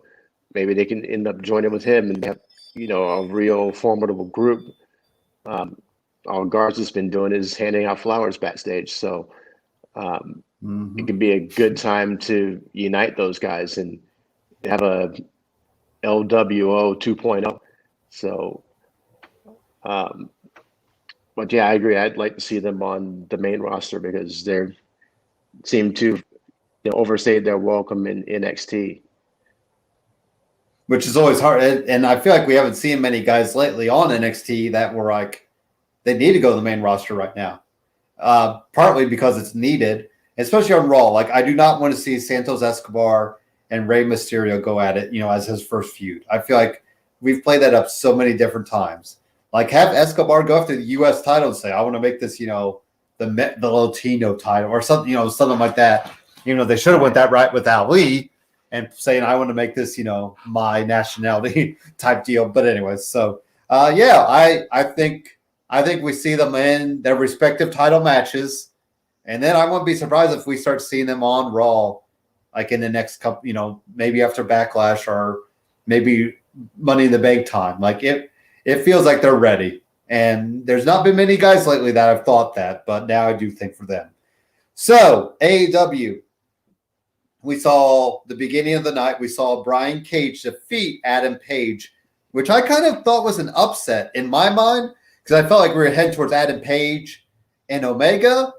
B: maybe they can end up joining with him and have a real formidable group. All Garza's been doing is handing out flowers backstage, so it could be a good time to unite those guys and have a LWO 2.0. So, but yeah, I agree. I'd like to see them on the main roster, because they seem to overstayed their welcome in NXT.
A: Which is always hard. And I feel like we haven't seen many guys lately on NXT that were like, they need to go to the main roster right now. Partly because it's needed, especially on Raw. Like, I do not want to see Santos Escobar and Rey Mysterio go at it, as his first feud. I feel like we've played that up so many different times. Like, have Escobar go after the U.S. title and say, I want to make this, the Latino title or something, something like that. They should have went that right with Ali. and saying I want to make this, my nationality type deal. But anyways, so I think we see them in their respective title matches, and then I wouldn't be surprised if we start seeing them on Raw, like in the next couple, maybe after Backlash or maybe Money in the Bank time. Like it feels like they're ready. And there's not been many guys lately that have thought that, but now I do think for them. So AEW, we saw the beginning of the night. We saw Brian Cage defeat Adam Page, which I kind of thought was an upset in my mind because I felt like we were heading towards Adam Page and Omega,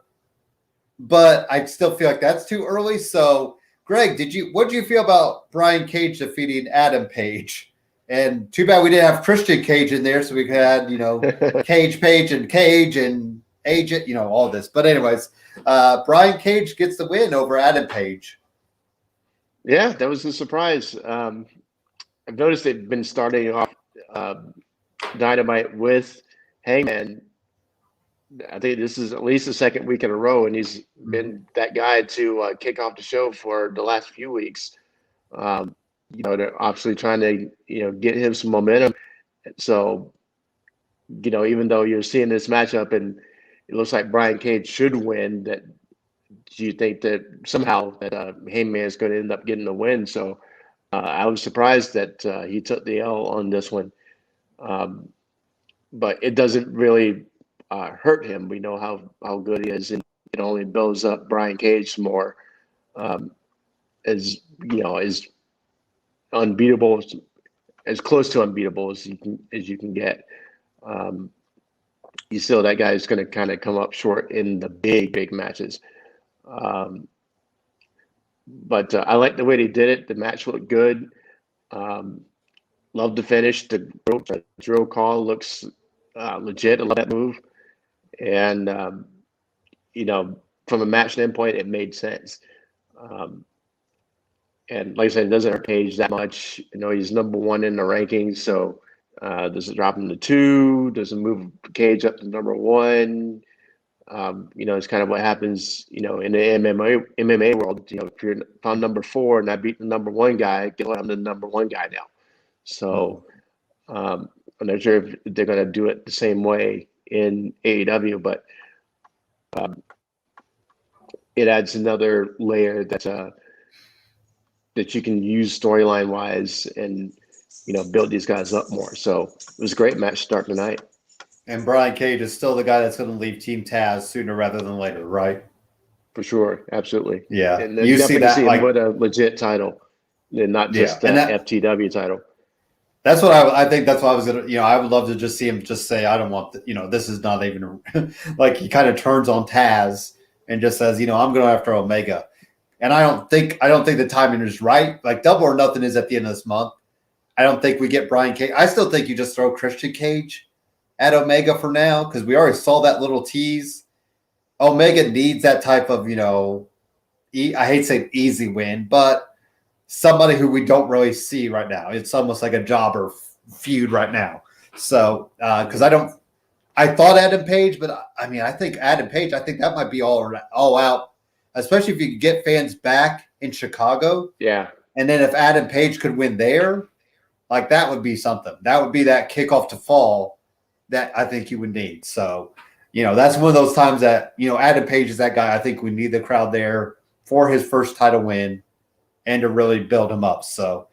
A: but I still feel like that's too early. So, Greg, what did you feel about Brian Cage defeating Adam Page? And too bad we didn't have Christian Cage in there, so we could have Cage, Page, and Cage and Agent, all this. But anyways, Brian Cage gets the win over Adam Page.
B: Yeah, that was a surprise. I've noticed they've been starting off Dynamite with Hangman. I think this is at least the second week in a row, and he's been that guy to kick off the show for the last few weeks. They're obviously trying to, get him some momentum. So, even though you're seeing this matchup and it looks like Brian Cage should win, do you think that somehow that Heyman is going to end up getting the win? So I was surprised that he took the L on this one. But it doesn't really hurt him. We know how good he is, and it only builds up Brian Cage more as unbeatable, as close to unbeatable as you can get. You still that guy is going to kind of come up short in the big matches. But I like the way they did it. The match looked good. Love the finish. The drill call looks legit. I love that move. And from a match standpoint, it made sense. And like I said, it doesn't hurt Page that much. He's number one in the rankings, so does it drop him to 2? Does it move Cage up to number 1? It's kind of what happens, in the MMA world. If you're on number 4 and I beat the number 1 guy, guess what? I'm the number 1 guy now. So I'm not sure if they're going to do it the same way in AEW, but it adds another layer that you can use storyline wise and build these guys up more. So it was a great match start tonight.
A: And Brian Cage is still the guy that's going to leave Team Taz sooner rather than later, right?
B: For sure, absolutely.
A: Yeah,
B: and
A: you see that
B: him with a legit title, and not just that FTW title.
A: That's what I think. That's what I was gonna. I would love to just see him just say, "I don't want this is not even." Like he kind of turns on Taz and just says, "I'm going after Omega." And I don't think the timing is right. Like Double or Nothing is at the end of this month. I don't think we get Brian Cage. I still think you just throw Christian Cage at Omega for now because we already saw that little tease. Omega needs that type of, I hate to say easy win, but somebody who we don't really see right now. It's almost like a jobber feud right now. So because I thought Adam Page, but I think Adam Page, I think that might be all out. Especially if you could get fans back in Chicago. Yeah. And then if Adam Page could win there, like that would be something. That would be that kickoff to fall that I think you would need. So, that's one of those times that, Adam Page is that guy. I think we need the crowd there for his first title win and to really build him up. So,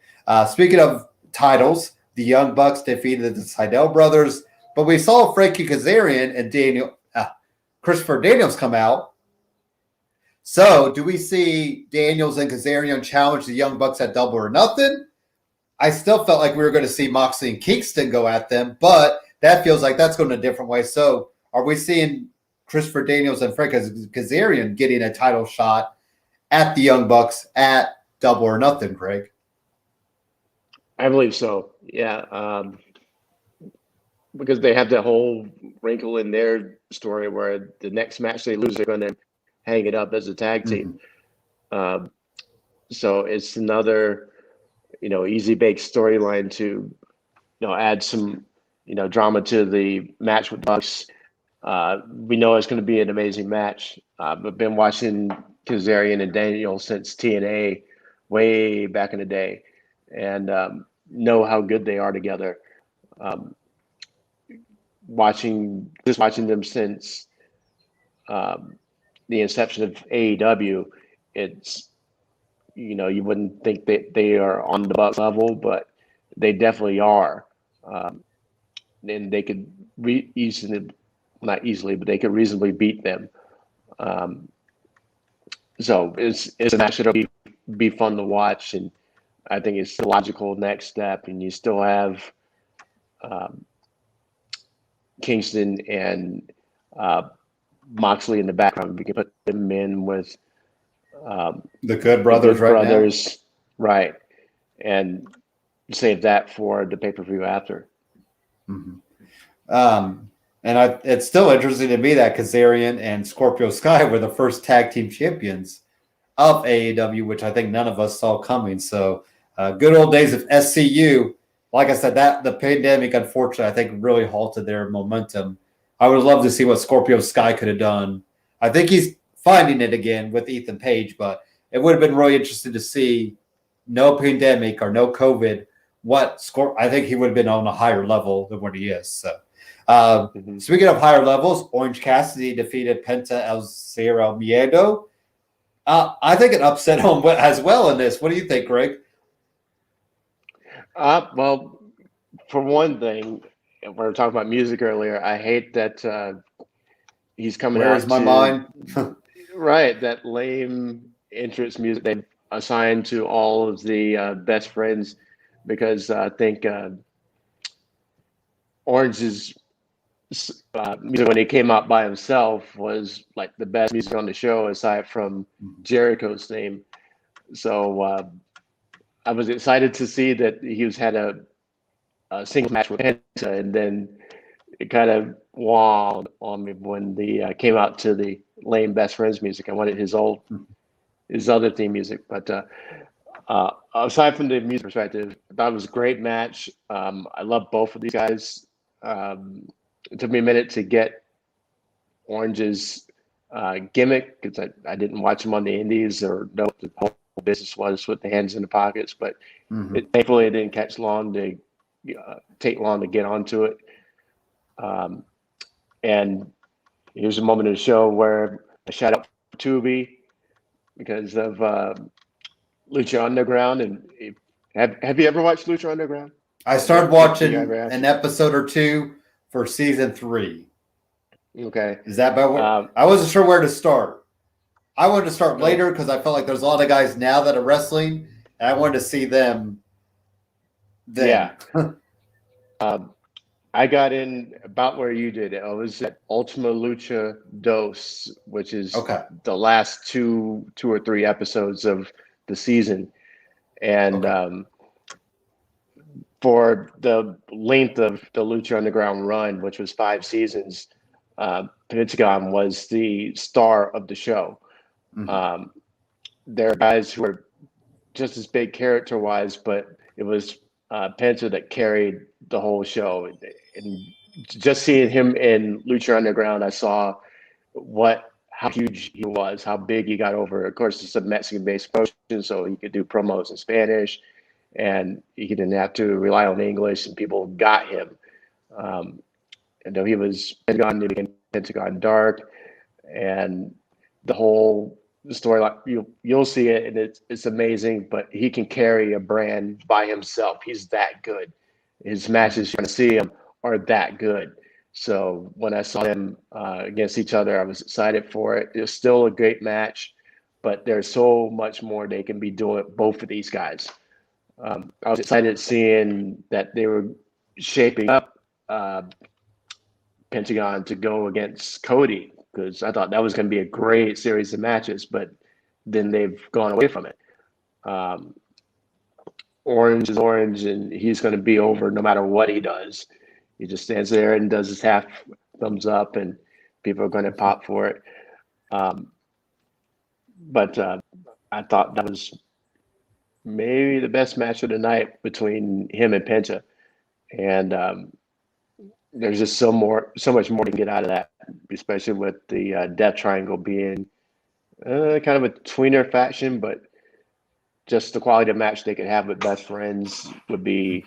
A: speaking of titles, the Young Bucks defeated the Sydal brothers, but we saw Frankie Kazarian and Christopher Daniels come out. So, do we see Daniels and Kazarian challenge the Young Bucks at Double or Nothing? I still felt like we were going to see Moxley and Kingston go at them, but that feels like that's going a different way. So, are we seeing Christopher Daniels and Frank Kazarian getting a title shot at the Young Bucks at Double or Nothing, Craig?
B: I believe so, yeah. Because they have that whole wrinkle in their story where the next match they lose, they're going to hang it up as a tag team. So it's another, easy baked storyline to, add some, drama to the match with Bucks. We know it's going to be an amazing match. I've been watching Kazarian and Daniel since TNA way back in the day, and know how good they are together. Um, watching them since the inception of AEW, it's you wouldn't think that they are on the Bucks level, but they definitely are. And they could easily, not easily, but they could reasonably beat them. Um, so it's a match that'll be fun to watch, and I think it's the logical next step. And you still have um, Kingston and Moxley in the background. We can put them in with
A: The Good Brothers,
B: Good
A: right
B: Brothers, right? And save that for the pay-per-view after.
A: now. And it's still interesting to me that Kazarian and Scorpio Sky were the first tag team champions of AEW, which I think none of us saw coming. So good old days of SCU. Like I said, that the pandemic, unfortunately, I think really halted their momentum. I would love to see what Scorpio Sky could have done. I think he's finding it again with Ethan Page, but it would have been really interesting to see no pandemic or no COVID. I think he would have been on a higher level than what he is. So, speaking of higher levels, Orange Cassidy defeated Penta El Zero Miedo. I think it upset him as well in this. What do you think, Greg?
B: Well, for one thing, we were talking about music earlier. I hate that he's coming
A: Where's
B: out
A: my
B: to
A: mind?
B: right, that lame entrance music they assigned to all of the best friends, because I think Orange's music when he came out by himself was like the best music on the show aside from Jericho's theme. So I was excited to see that he had a single match with Penta, and then it kind of walled on me when the came out to the lame best friends music. I wanted his other theme music, but aside from the music perspective, I thought it was a great match. I love both of these guys. It took me a minute to get Orange's gimmick, because I didn't watch him on the indies or know what the whole business was with the hands in the pockets, but thankfully it didn't take long to get onto it. And here's a moment of the show where I shout out for Tubi because of Lucha Underground. And have you ever watched Lucha Underground?
A: I started watching an episode or two for season 3.
B: Okay.
A: Is that about what? I wasn't sure where to start. I wanted to start later because I felt like there's a lot of guys now that are wrestling, and I wanted to see them then.
B: Yeah. I got in about where you did. I was at Ultima Lucha Dos, which is the last two or three episodes of the season. And for the length of the Lucha Underground run, which was 5 seasons, Pentagon was the star of the show. There are guys who are just as big character-wise, but it was Penta that carried the whole show. And just seeing him in Lucha Underground, I saw how huge he was, how big he got over. Of course, it's a Mexican-based promotion, so he could do promos in Spanish, and he didn't have to rely on English, and people got him. And though he was Pentagon, he became Pentagon Dark, and the whole story, like you'll see it, and it's amazing. But he can carry a brand by himself. He's that good. His matches, you're going to see him, are that good. So when I saw them against each other, I was excited for it. It was still a great match, but there's so much more they can be doing, both of these guys. I was excited seeing that they were shaping up Pentagon to go against Cody, because I thought that was going to be a great series of matches, but then they've gone away from it. Orange is Orange, and he's going to be over no matter what he does. He just stands there and does his half thumbs up, and people are going to pop for it. But I thought that was maybe the best match of the night between him and Penta. And there's just so much more to get out of that, especially with the Death Triangle being kind of a tweener faction, but just the quality of match they could have with best friends would be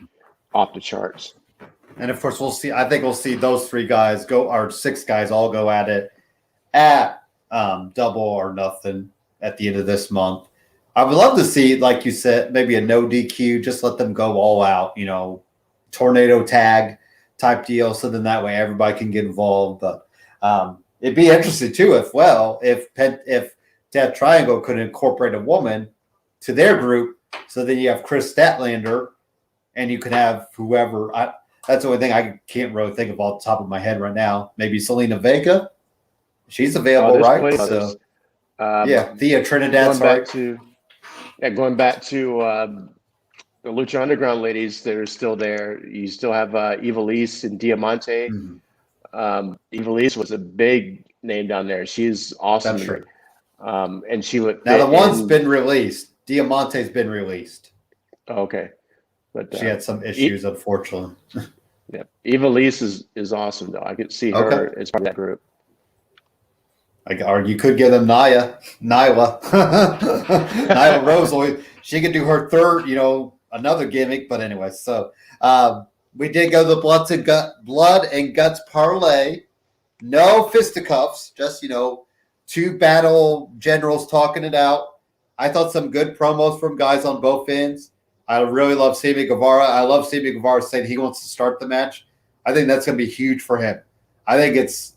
B: off the charts.
A: And of course, we'll see. I think we'll see those 3 guys go, or 6 guys all go at it at Double or Nothing at the end of this month. I would love to see, like you said, maybe a no DQ, just let them go all out, tornado tag type deal. So then that way everybody can get involved. But it'd be interesting too, if Death Triangle could incorporate a woman to their group. So then you have Chris Statlander and you could have whoever. That's the only thing I can't really think of off the top of my head right now. Maybe Selena Vega. She's available, right? So, Thea Trinidad.
B: Going back to the Lucha Underground ladies that are still there. You still have Ivelisse and Diamante.
A: Mm-hmm.
B: Ivelisse was a big name down there. She's awesome.
A: That's true.
B: And she would.
A: Now the one's been released. Diamante's been released.
B: Okay. But
A: she had some issues, unfortunately.
B: Yeah, Ivelisse is awesome though. I could see her as part of that group.
A: Or you could give them Nyla Rose. She could do her third, another gimmick. But anyway, so we did go to the blood and guts parlay. No fisticuffs, just 2 battle generals talking it out. I thought some good promos from guys on both ends. I really love Sammy Guevara. I love Sammy Guevara saying he wants to start the match. I think that's going to be huge for him. I think it's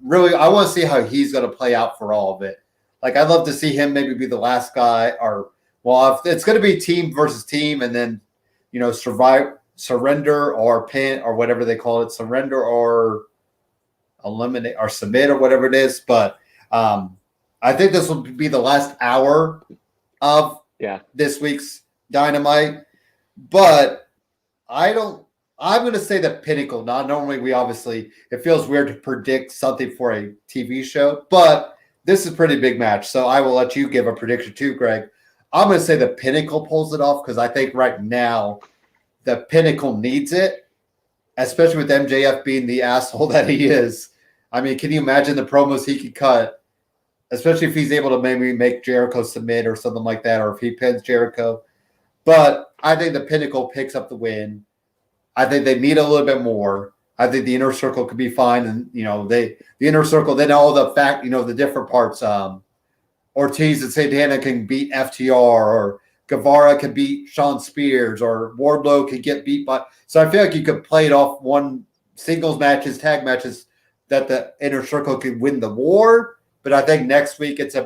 A: really, I want to see how he's going to play out for all of it. Like, I'd love to see him maybe be the last guy, or, if it's going to be team versus team, and then, surrender or pin or whatever they call it, surrender or eliminate or submit or whatever it is. But I think this will be the last hour of this week's Dynamite, but I'm going to say the Pinnacle. Not normally it feels weird to predict something for a TV show, but this is a pretty big match. So I will let you give a prediction too, Greg. I'm going to say the Pinnacle pulls it off because I think right now the Pinnacle needs it, especially with MJF being the asshole that he is. I mean, can you imagine the promos he could cut, especially if he's able to maybe make Jericho submit or something like that, or if he pins Jericho. But I think the Pinnacle picks up the win. I think they need a little bit more. I think the Inner Circle could be fine. And, the Inner Circle, then all the the different parts, Ortiz and Santana can beat FTR, or Guevara can beat Sean Spears, or Wardlow can get beat by. So I feel like you could play it off one singles matches, tag matches, that the Inner Circle could win the war. But I think this week, it's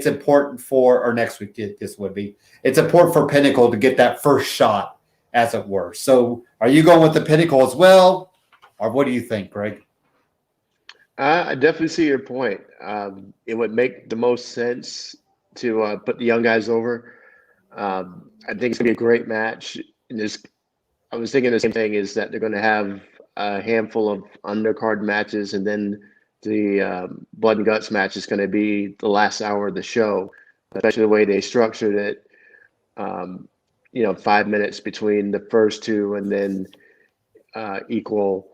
A: important for, or next week, this would be, it's important for Pinnacle to get that first shot, as it were. So are you going with the Pinnacle as well? Or what do you think, Greg?
B: I definitely see your point. It would make the most sense to put the young guys over. I think it's going to be a great match. I was thinking the same thing, is that they're going to have a handful of undercard matches, and then the Blood and Guts match is going to be the last hour of the show, especially the way they structured it. 5 minutes between the first 2, and then equal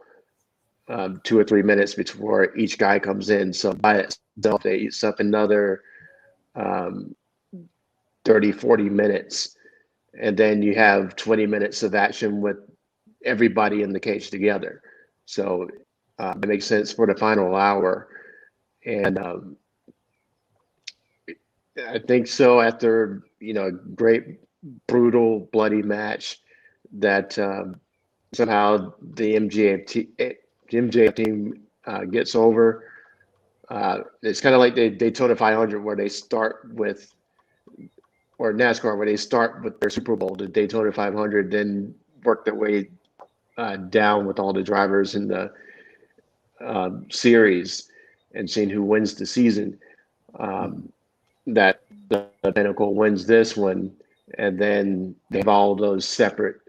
B: 2 or 3 minutes before each guy comes in. So by itself, they eat up another 30, 40 minutes. And then you have 20 minutes of action with everybody in the cage together. So it makes sense for the final hour. And I think so, after, a great, brutal, bloody match, that somehow the MJF team gets over. It's kind of like the Daytona 500, where they start with, or NASCAR, where they start with their Super Bowl, the Daytona 500, then work their way down with all the drivers in the series, and seeing who wins the season. That the Pinnacle wins this one, and then they have all those separate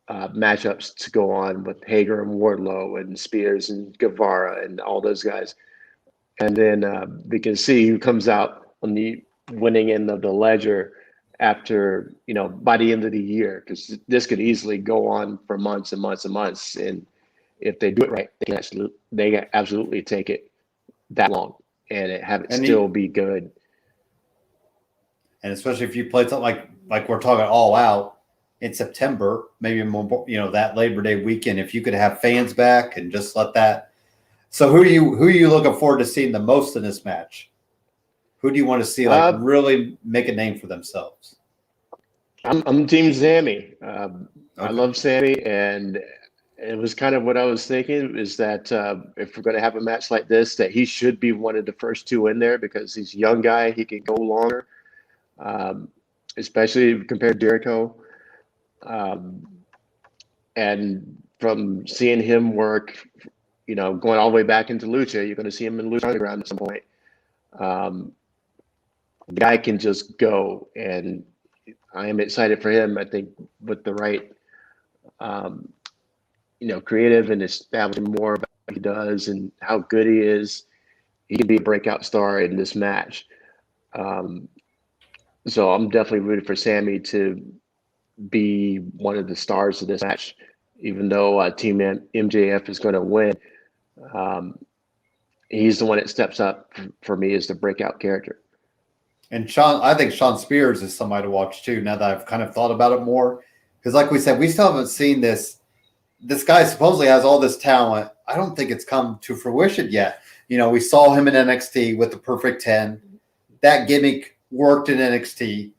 B: matchups to go on with Hager and Wardlow and Spears and Guevara and all those guys. And then we can see who comes out on the winning end of the ledger after, by the end of the year, because this could easily go on for months and months and months. And if they do it right, they can absolutely take it that long and have it still be good.
A: And especially if you play something like we're talking All Out in September, maybe more, that Labor Day weekend, if you could have fans back and just let that. So who are you looking forward to seeing the most in this match? Who do you want to see really make a name for themselves?
B: I'm Team Sammy. I
A: Okay.
B: love Sammy, and it was kind of what I was thinking is that if we're going to have a match like this, that he should be one of the first two in there because he's a young guy. He can go longer, especially compared to Jericho. And from seeing him work, going all the way back into Lucha, you're going to see him in Lucha Underground at some point. The guy can just go, and I am excited for him. I think with the right, creative and establishing more about what he does and how good he is, he can be a breakout star in this match. So I'm definitely rooting for Sammy to be one of the stars of this match, even though Team MJF is going to win. He's the one that steps up for me as the breakout character.
A: And I think Sean Spears is somebody to watch too, now that I've kind of thought about it more. Because like we said, we still haven't seen this. This guy supposedly has all this talent. I don't think it's come to fruition yet. We saw him in NXT with the Perfect 10. That gimmick worked in NXT.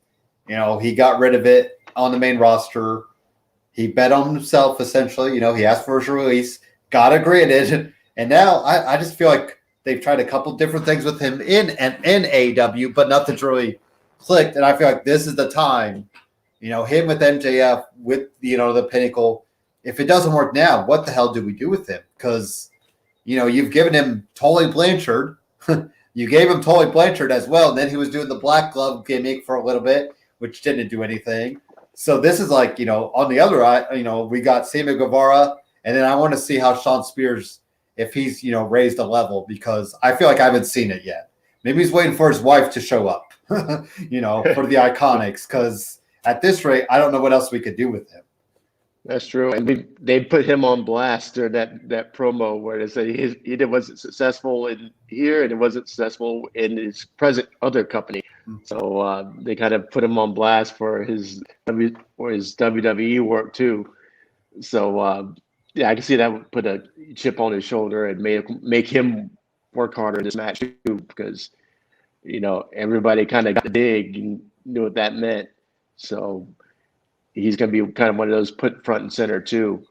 A: He got rid of it on the main roster. He bet on himself, essentially. He asked for his release, got it granted. And now I just feel like they've tried a couple different things with him in AEW, but nothing's really clicked. And I feel like this is the time, him with MJF, with, the Pinnacle. If it doesn't work now, what the hell do we do with him? Because, you've given him Tully Blanchard. You gave him Tully Blanchard as well. And then he was doing the Black Glove gimmick for a little bit, which didn't do anything. So this is like, on the other eye, we got Sammy Guevara. And then I want to see how Sean Spears, if he's, raised a level, because I feel like I haven't seen it yet. Maybe he's waiting for his wife to show up, for the Iconics. Because at this rate, I don't know what else we could do with him.
B: That's true. And they put him on blast during that promo where they said he wasn't successful in here and it wasn't successful in his present other company. So they kind of put him on blast for his WWE work too. So I can see that would put a chip on his shoulder and make him work harder in this match too, because everybody kind of got the dig and knew what that meant. So he's going to be kind of one of those put front and center too.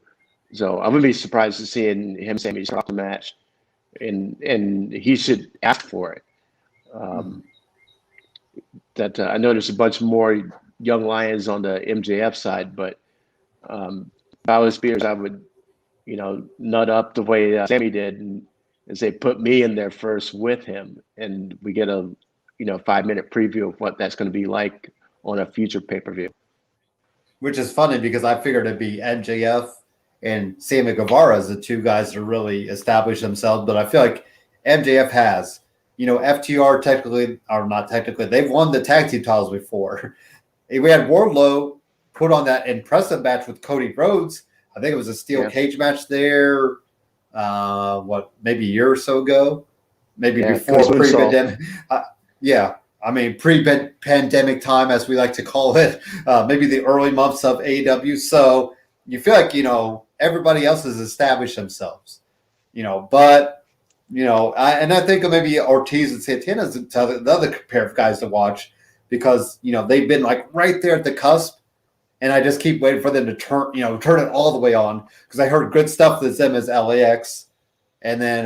B: So I wouldn't be surprised to seeing him Sammy start the match, and he should ask for it. I know there's a bunch more young lions on the MJF side, but if I was Spears, I would, nut up the way Sammy did and say, put me in there first with him, and we get a 5-minute preview of what that's going to be like on a future pay-per-view.
A: Which is funny because I figured it'd be MJF and Sammy Guevara as the two guys to really establish themselves. But I feel like MJF has, FTR technically, or not technically, they've won the tag team titles before. We had Wardlow put on that impressive match with Cody Rhodes. I think it was a steel cage match there, maybe a year or so ago? Maybe before pre-pandemic. Pre-pandemic time, as we like to call it, maybe the early months of AEW. So you feel like, everybody else has established themselves, but, I think maybe Ortiz and Santana is the other pair of guys to watch because, they've been like right there at the cusp. And I just keep waiting for them to turn it all the way on because I heard good stuff with them as LAX. And then,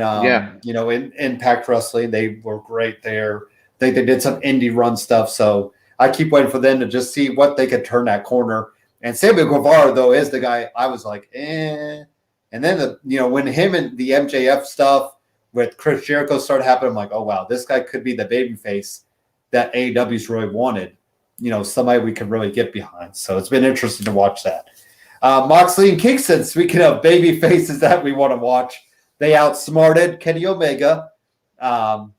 A: in Impact Wrestling, they were great there. They did some indie run stuff, so I keep waiting for them to just see what they could turn that corner. And Sammy Guevara, though, is the guy I was like, eh. And then when him and the MJF stuff with Chris Jericho started happening, I'm like, oh wow, this guy could be the babyface that AEW's really wanted. Somebody we could really get behind. So it's been interesting to watch that. Moxley and Kingston, speaking of baby faces that we want to watch, they outsmarted Kenny Omega.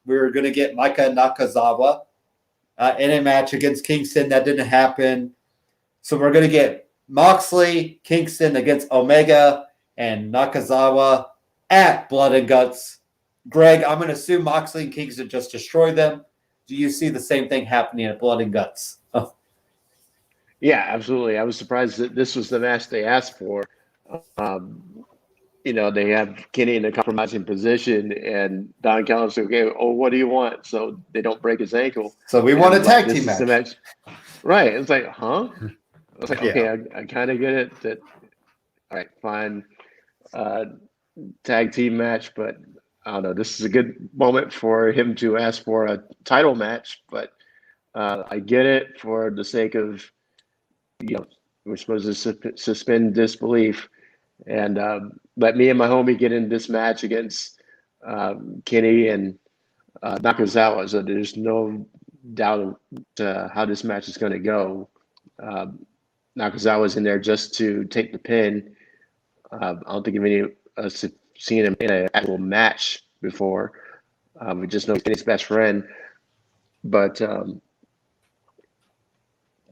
A: We were going to get Micah Nakazawa in a match against Kingston. That didn't happen. So we're going to get Moxley, Kingston against Omega and Nakazawa at Blood and Guts. Greg, I'm going to assume Moxley and Kingston just destroy them. do you see the same thing happening at Blood and Guts?
B: Yeah, absolutely. I was surprised that this was the match they asked for. Um, they have Kenny in a compromising position, and Don Callis said, okay, what do you want? So they don't break his ankle.
A: So we want a tag team
B: This is the
A: match.
B: Right. It's like, huh? I was like,
A: Yeah.
B: okay, I kind of get it. That, all right, fine. Tag team match, but I don't know. This is a good moment for him to ask for a title match, but I get it for the sake of, we're supposed to suspend disbelief and let me and my homie get in this match against Kenny and Nakazawa. So there's no doubt how this match is going to go. Nakazawa's in there just to take the pin. I don't think any of us have seen him in an actual match before. We just know he's his best friend. But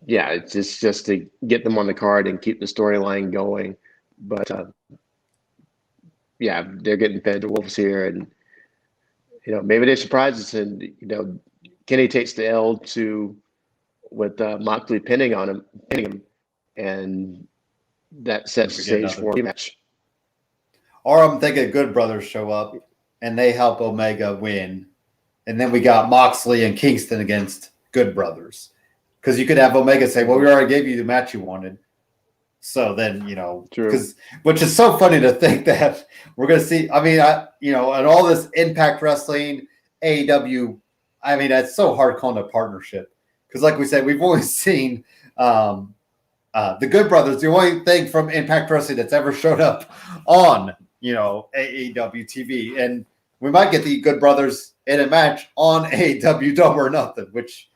B: yeah, it's just to get them on the card and keep the storyline going. But yeah, they're getting fed to wolves here, and maybe they surprise us, and Kenny takes the L with Moxley pinning him, and that sets the stage for a rematch.
A: Or I'm thinking Good Brothers show up and they help Omega win, and then we got Moxley and Kingston against Good Brothers, because you could have Omega say, "Well, we already gave you the match you wanted." So then, which is so funny to think that we're going to see. I mean, and all this Impact Wrestling, AEW. I mean, it's so hard calling a partnership because, like we said, we've only seen the Good Brothers. The only thing from Impact Wrestling that's ever showed up on AEW TV, and we might get the Good Brothers in a match on AEW Double or Nothing. Which,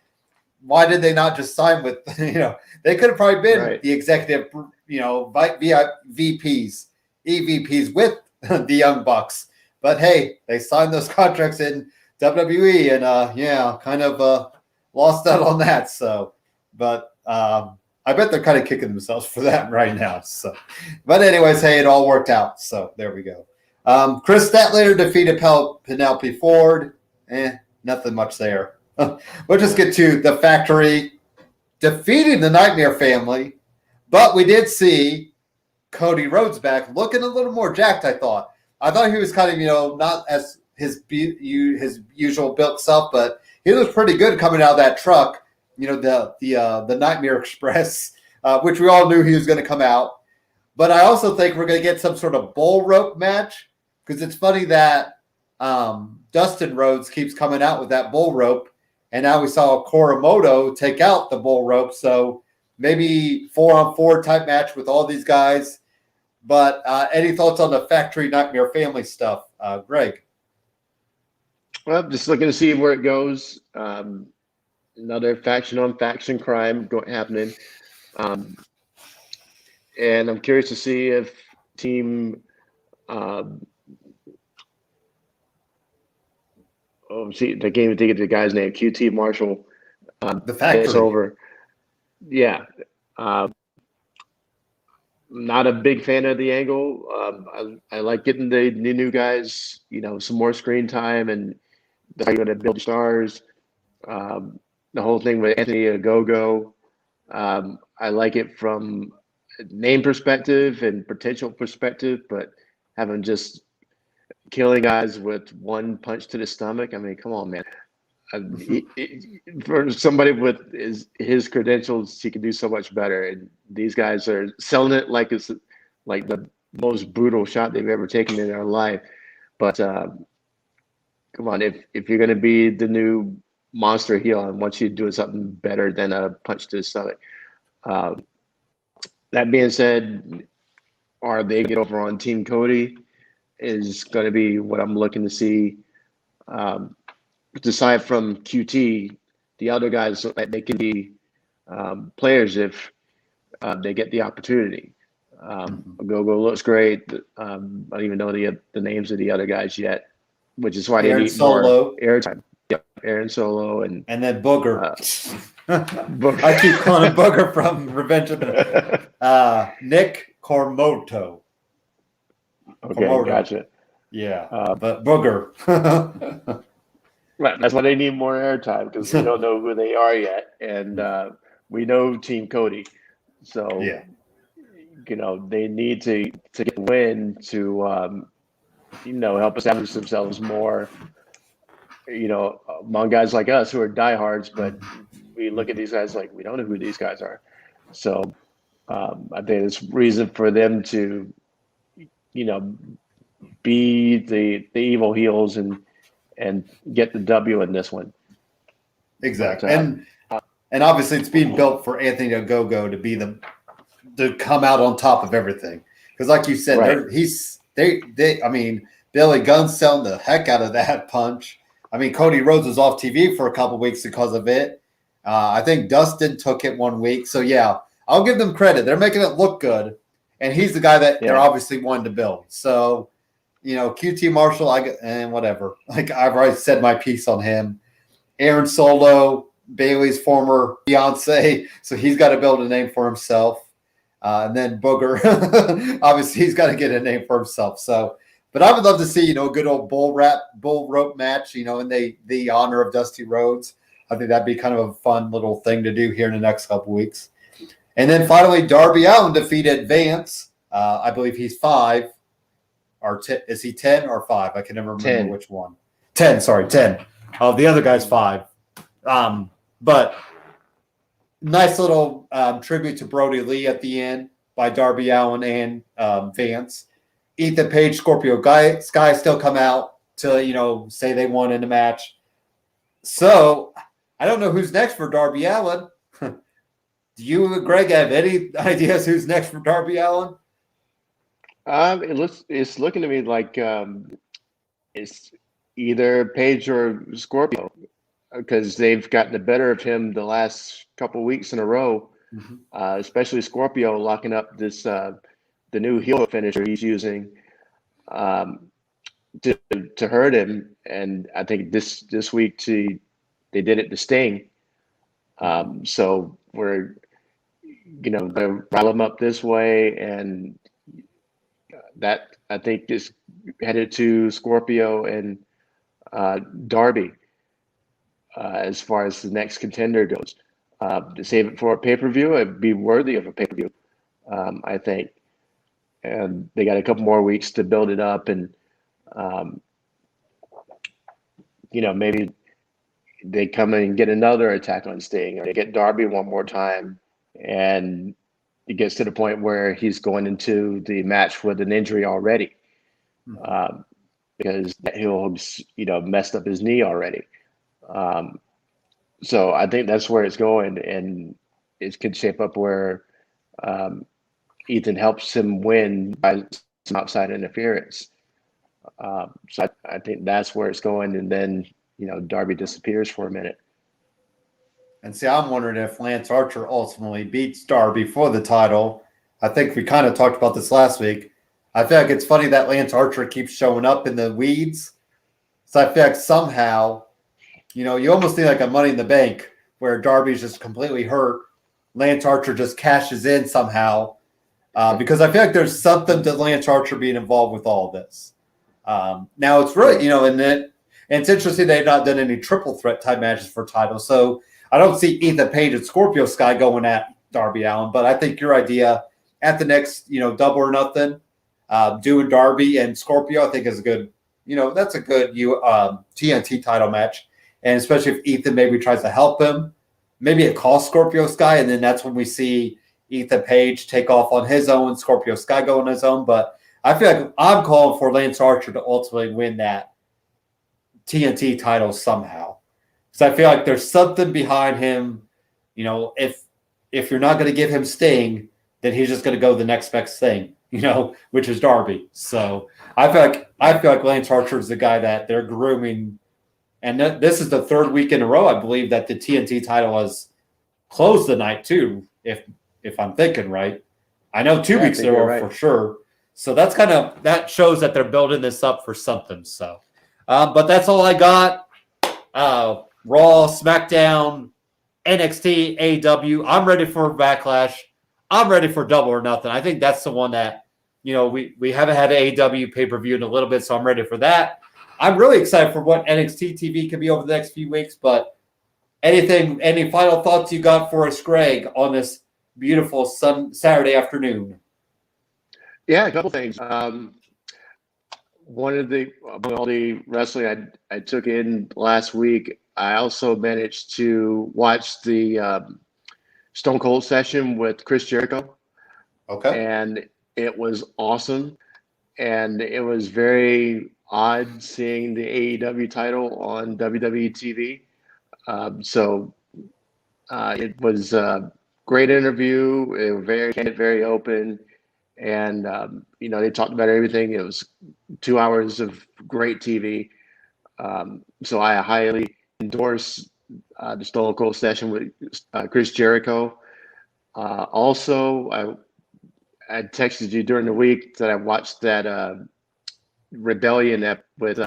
A: why did they not just sign with? They could have probably been the executive, VPs, EVPs with the Young Bucks. But hey, they signed those contracts in WWE, and kind of lost out on that. So, but I bet they're kind of kicking themselves for that right now. So, but anyways, hey, it all worked out. So there we go. Chris Statlander defeated Penelope Ford. Nothing much there. We'll just get to the Factory defeating the Nightmare Family, but we did see Cody Rhodes back, looking a little more jacked. I thought he was kind of not as his usual built self, but he looked pretty good coming out of that truck. The Nightmare Express, which we all knew he was going to come out. But I also think we're going to get some sort of bull rope match, because it's funny that Dustin Rhodes keeps coming out with that bull rope. And now we saw Koromoto take out the bull rope. So maybe 4-on-4 type match with all these guys. But any thoughts on the Factory Nightmare Family stuff, Greg?
B: Well, just looking to see where it goes. Another faction on faction crime happening. And I'm curious to see if Team I can't even think of the guy's name. QT Marshall.
A: The Factory.
B: It's over. Yeah. Not a big fan of the angle. I like getting the new guys, some more screen time, and how you're going to build stars. The whole thing with Anthony Ogogo. I like it from a name perspective and potential perspective, but having just killing guys with one punch to the stomach. I mean, come on, man. For somebody with his credentials, he can do so much better. And these guys are selling it like it's like the most brutal shot they've ever taken in their life. But come on, if you're going to be the new monster heel, I want you doing something better than a punch to the stomach. That being said, are they get over on Team Cody is going to be what I'm looking to see. Aside from QT, the other guys, they can be players if they get the opportunity. Gogo looks great. I don't even know the names of the other guys yet, which is why they need more airtime. Yep, Aaron Solo and
A: then Booger.
B: Booger.
A: I keep calling him Booger from Revenge of the Nick Koromoto.
B: Okay, gotcha.
A: Yeah, but Booger.
B: Right. That's why they need more airtime because we don't know who they are yet, and we know Team Cody. So
A: Yeah.
B: they need to get a win to help establish themselves more. Among guys like us who are diehards, but we look at these guys like we don't know who these guys are. So I think there's reason for them to, be the evil heels and get the W in this one.
A: Exactly.
B: But,
A: and obviously it's being built for Anthony Ogogo to come out on top of everything. Because like you said,
B: right.
A: I mean, Billy Gunn's selling the heck out of that punch. I mean, Cody Rhodes was off TV for a couple weeks because of it. I think Dustin took it 1 week. So yeah, I'll give them credit. They're making it look good. And he's the guy that they're obviously wanting to build. So, QT Marshall, and whatever. Like I've already said my piece on him. Aaron Solo, Bailey's former fiance, so he's got to build a name for himself. And then Booger, obviously he's got to get a name for himself. So, but I would love to see, a good old bull rope match, in the honor of Dusty Rhodes. I think that'd be kind of a fun little thing to do here in the next couple weeks. And then finally, Darby Allin defeated Vance. I believe he's 5. Or is he 10 or 5? I can never remember
B: 10.
A: Which one. 10, sorry, 10. Oh, the other guy's 5. But nice little tribute to Brody Lee at the end by Darby Allin and Vance. Ethan Page, Scorpio Sky still come out to, say they won in the match. So I don't know who's next for Darby Allin. Do you, Greg, have any ideas who's next for Darby Allin?
B: It's looking to me like it's either Page or Scorpio because they've gotten the better of him the last couple weeks in a row. Mm-hmm. Especially Scorpio locking up this the new heel finisher he's using to hurt him, and I think this week they did it to Sting. So we're gonna rile him up this way, and that I think is headed to Scorpio and Darby as far as the next contender goes. To save it for a pay-per-view, it'd be worthy of a pay-per-view, I think. And they got a couple more weeks to build it up, and maybe they come in and get another attack on Sting, or they get Darby one more time, and it gets to the point where he's going into the match with an injury already, because he'll messed up his knee already. So I think that's where it's going, and it could shape up where Ethan helps him win by some outside interference. So I think that's where it's going, and then Darby disappears for a minute.
A: And see, I'm wondering if Lance Archer ultimately beats Darby for the title. I think we kind of talked about this last week. I feel like it's funny that Lance Archer keeps showing up in the weeds. So I feel like somehow, you almost need like a Money in the Bank where Darby's just completely hurt. Lance Archer just cashes in somehow. Because I feel like there's something to Lance Archer being involved with all of this. Now it's really, and it's interesting they've not done any triple threat type matches for titles. So I don't see Ethan Page and Scorpio Sky going at Darby Allin, but I think your idea at the next, Double or Nothing, doing Darby and Scorpio, I think is a good, that's a good TNT title match. And especially if Ethan maybe tries to help him, maybe it costs Scorpio Sky, and then that's when we see Ethan Page take off on his own, Scorpio Sky go on his own. But I feel like I'm calling for Lance Archer to ultimately win that TNT title somehow. So I feel like there's something behind him. If you're not going to give him Sting, then he's just going to go the next best thing, which is Darby. So I feel like Lance Archer is the guy that they're grooming, and this is the 3rd week in a row, I believe, that the TNT title has closed the night too. If I'm thinking right, I know 2 weeks in a row for sure. So that shows that they're building this up for something. So, but that's all I got. Raw, SmackDown, NXT, AEW. I'm ready for Backlash. I'm ready for Double or Nothing. I think that's the one that, we haven't had an AEW pay-per-view in a little bit, so I'm ready for that. I'm really excited for what NXT TV could be over the next few weeks. But any final thoughts you got for us, Greg, on this beautiful Saturday afternoon?
B: Yeah, a couple things. One of all the wrestling I took in last week, I also managed to watch the Stone Cold session with Chris Jericho.
A: Okay.
B: And it was awesome. And it was very odd seeing the AEW title on WWE TV. It was a great interview. They were very candid, very open. And, they talked about everything. It was 2 hours of great TV. So I highly endorse the Stone Cold session with Chris Jericho. Also, I texted you during the week that I watched that Rebellion with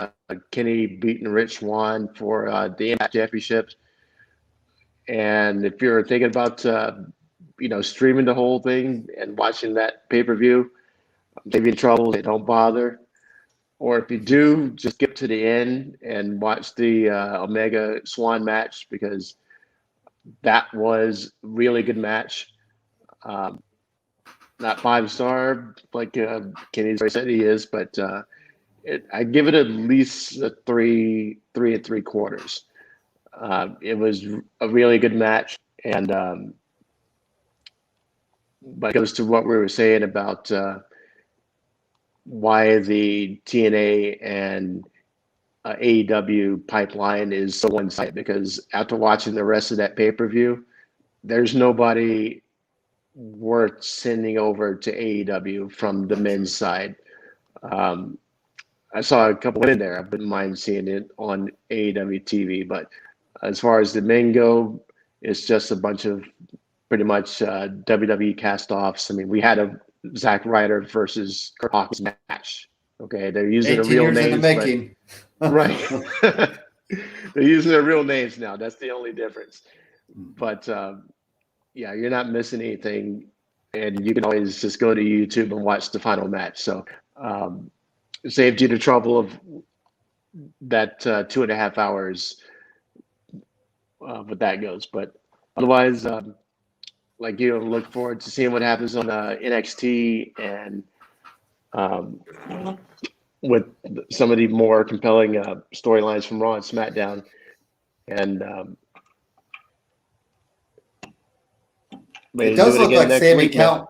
B: Kenny beating Rich Swann for the Impact Championship. And if you're thinking about streaming the whole thing and watching that pay-per-view, maybe in trouble, don't bother. Or if you do, just skip to the end and watch the Omega Swan match, because that was a really good match. Not 5-star like Kenny's already said he is, but I give it at least a 3 3/4. It was a really good match, and but it goes to what we were saying about why the TNA and AEW pipeline is so one-sided, because after watching the rest of that pay-per-view, there's nobody worth sending over to AEW from the men's side. I saw a couple in there. I wouldn't mind seeing it on AEW TV, but as far as the men go, it's just a bunch of pretty much WWE cast-offs. I mean, we had a Zack Ryder versus Kurt Hawkins match. Okay, they're using the
A: 18
B: real
A: years
B: names,
A: in the making.
B: right? They're using their real names now. That's the only difference. But yeah, you're not missing anything, and you can always just go to YouTube and watch the final match. So it saved you the trouble of that 2.5 hours but that goes. But otherwise, look forward to seeing what happens on NXT and with some of the more compelling storylines from Raw and SmackDown. And
A: it does look like Sami Callihan.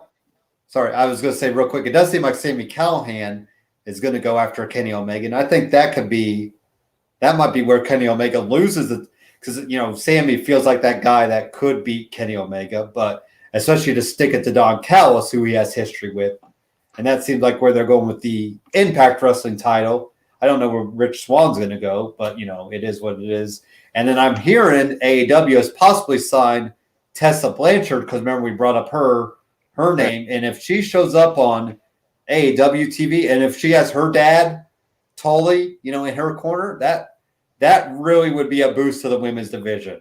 A: Sorry, I was going to say real quick. It does seem like Sami Callihan is going to go after Kenny Omega, and I think that might be where Kenny Omega loses it, because Sami feels like that guy that could beat Kenny Omega, but especially to stick it to Don Callis, who he has history with, and that seems like where they're going with the Impact Wrestling title. I don't know where Rich Swann's going to go, but it is what it is. And then I'm hearing AEW has possibly signed Tessa Blanchard, because remember we brought up her name, and if she shows up on AEW TV, and if she has her dad Tully, in her corner, that really would be a boost to the women's division.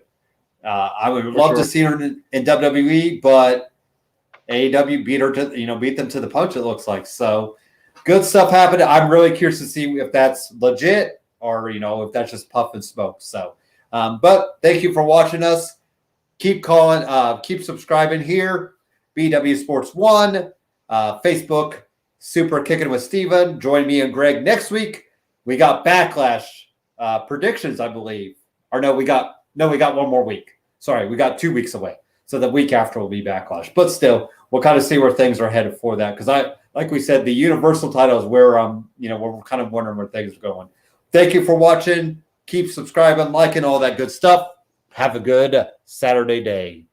A: I would love to see her in WWE, but AEW beat them to the punch, it looks like. So good stuff happened. I'm really curious to see if that's legit or if that's just puff and smoke. So, but thank you for watching us. Keep calling, keep subscribing here. BW Sports 1, Facebook, Superkickin with Steven. Join me and Greg next week. We got Backlash predictions, I believe. Or no, we got one more week. Sorry, we got 2 weeks away. So the week after will be Backlash. But still, we'll kind of see where things are headed for that. Because like we said, the Universal title is where we're kind of wondering where things are going. Thank you for watching. Keep subscribing, liking, all that good stuff. Have a good Saturday day.